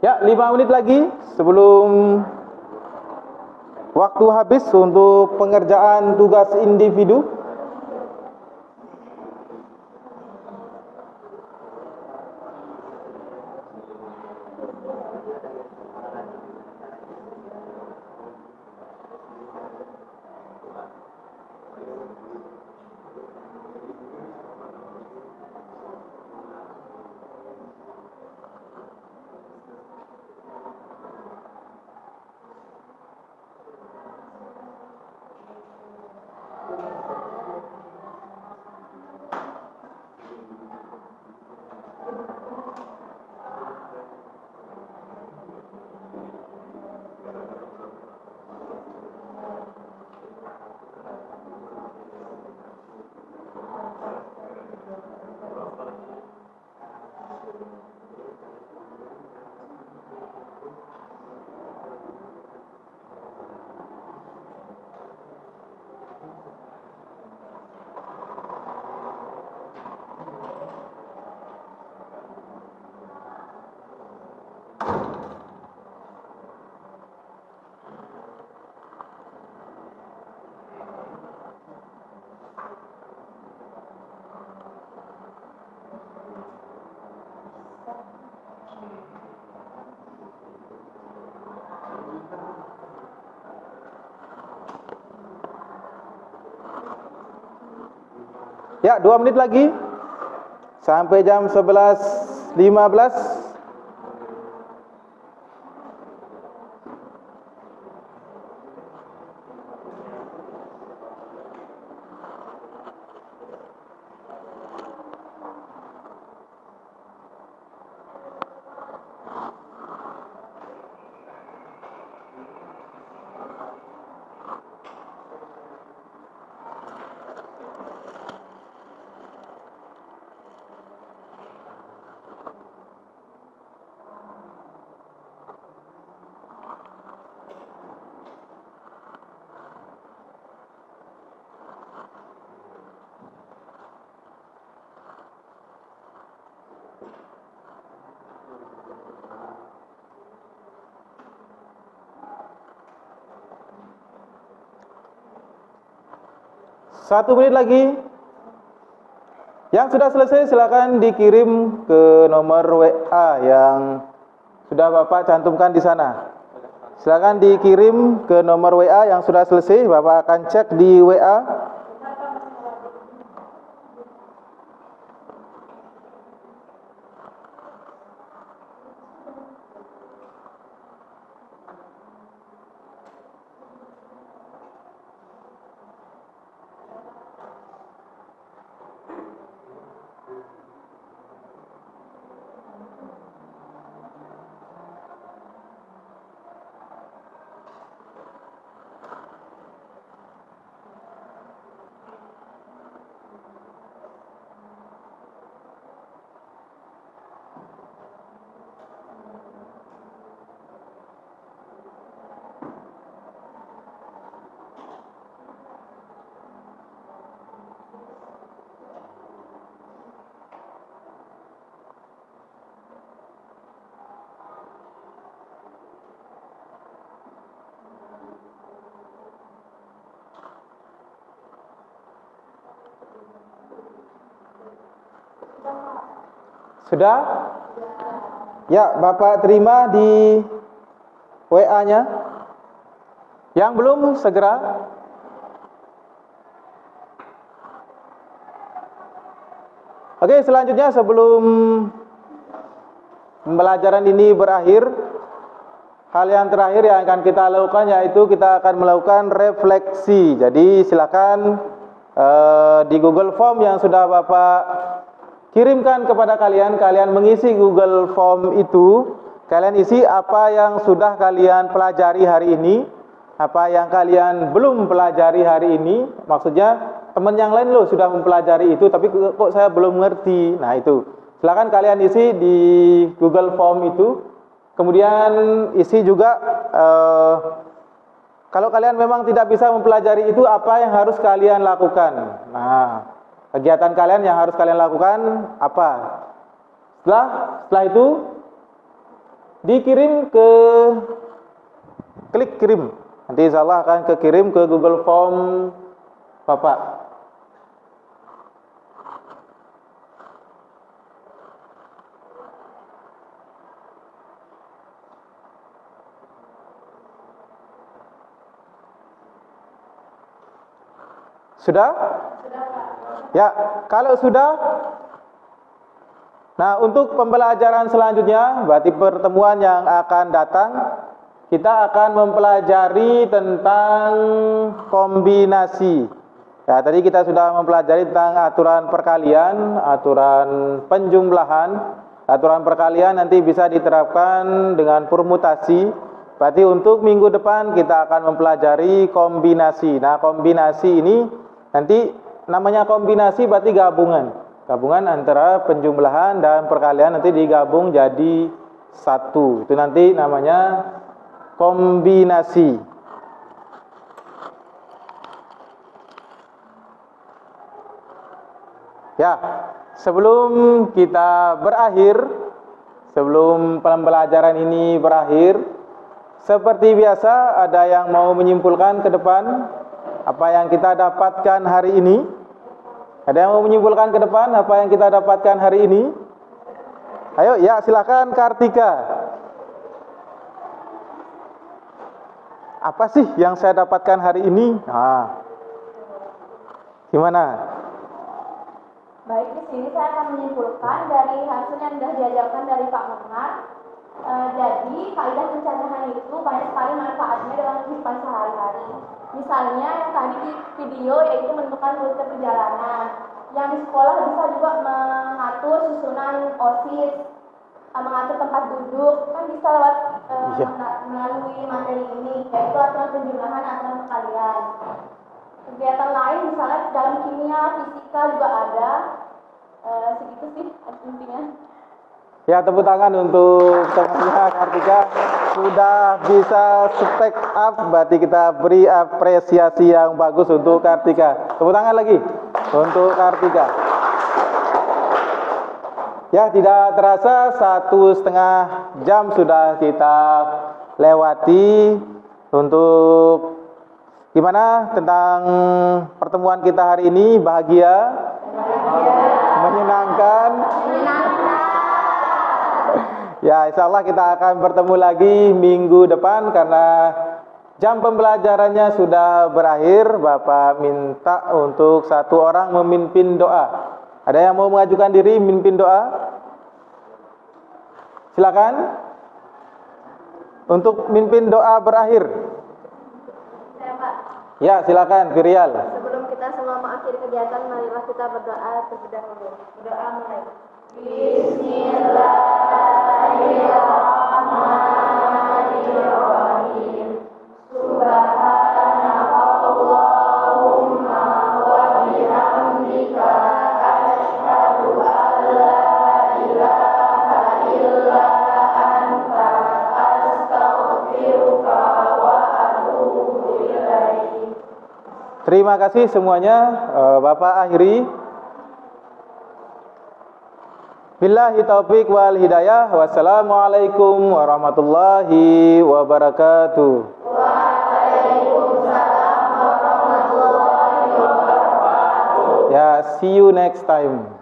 Ya, 5 menit lagi sebelum waktu habis untuk pengerjaan tugas individu. Ya, 2 menit lagi sampai jam 11.15. 1 menit lagi. Yang sudah selesai silakan dikirim ke nomor WA yang sudah Bapak cantumkan di sana. Silakan dikirim ke nomor WA yang sudah selesai. Bapak akan cek di WA. Sudah? Ya, Bapak terima di WA-nya. Yang belum segera. Oke, selanjutnya sebelum pembelajaran ini berakhir, hal yang terakhir yang akan kita lakukan yaitu kita akan melakukan refleksi. Jadi silakan di Google Form yang sudah Bapak kirimkan kepada kalian, kalian mengisi Google Form itu, kalian isi apa yang sudah kalian pelajari hari ini, apa yang kalian belum pelajari hari ini. Maksudnya teman yang lain loh sudah mempelajari itu, tapi kok saya belum ngerti. Nah itu, silakan kalian isi di Google Form itu. Kemudian isi juga kalau kalian memang tidak bisa mempelajari itu, apa yang harus kalian lakukan. Nah, kegiatan kalian yang harus kalian lakukan apa? Setelah itu dikirim ke klik kirim. Nanti insya Allah akan kekirim ke Google Form Bapak. Sudah? Ya, kalau sudah, nah untuk pembelajaran selanjutnya, berarti pertemuan yang akan datang, kita akan mempelajari tentang kombinasi. Ya, tadi kita sudah mempelajari tentang aturan perkalian, aturan penjumlahan. Aturan perkalian nanti bisa diterapkan dengan permutasi. Berarti untuk minggu depan kita akan mempelajari kombinasi. Nah, kombinasi ini nanti namanya kombinasi berarti gabungan. Gabungan antara penjumlahan dan perkalian nanti digabung jadi satu. Itu nanti namanya kombinasi. Ya, sebelum kita berakhir, sebelum pembelajaran ini berakhir, seperti biasa ada yang mau menyimpulkan ke depan apa yang kita dapatkan hari ini? Ada yang mau menyimpulkan ke depan apa yang kita dapatkan hari ini? Ayo, ya silakan Kartika. Apa sih yang saya dapatkan hari ini? Nah, gimana? Baik, di sini saya akan menyimpulkan dari hasil yang sudah diajarkan dari Pak Muhammad. Jadi, kaidah pencacahan itu banyak sekali manfaatnya dalam kehidupan sehari-hari. Misalnya yang tadi di video yaitu menentukan rute perjalanan. Yang di sekolah bisa juga mengatur susunan OSIS, mengatur tempat duduk, kan bisa lewat melalui materi ini, yaitu aturan penjumlahan, aturan perkalian. Kegiatan lain misalnya dalam kimia, fisika juga ada. Segitu sih intinya. Ya, tepuk tangan untuk temannya Kartika. Sudah bisa speak up, berarti kita beri apresiasi yang bagus untuk Kartika. Tepuk tangan lagi untuk Kartika. Ya, tidak terasa 1,5 jam sudah kita lewati untuk Gimana tentang pertemuan kita hari ini? Bahagia? Menyenangkan? Ya, insya Allah kita akan bertemu lagi minggu depan karena jam pembelajarannya sudah berakhir. Bapak minta untuk satu orang memimpin doa. Ada yang mau mengajukan diri memimpin doa? Silakan. Untuk memimpin doa berakhir. Saya Pak. Ya, silakan Firial. Sebelum kita semua mengakhiri kegiatan, marilah kita berdoa terlebih dahulu. Berdoa mulai. Bismillahirrahmanirrahim. Subhanakallahumma wa bihamdika asyhadu an la ilaha illa anta astaghfiruka wa atubu ilaik. Terima kasih semuanya. Bapak akhiri. Billahi taufiq wal hidayah. Wassalamualaikum warahmatullahi wabarakatuh. Waalaikumsalam warahmatullahi wabarakatuh. Ya, see you next time.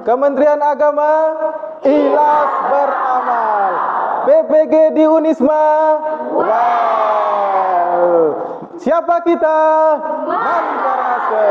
Kementerian Agama ikhlas beramal. PPG di Unisma. Wow. Siapa kita? Mantarase.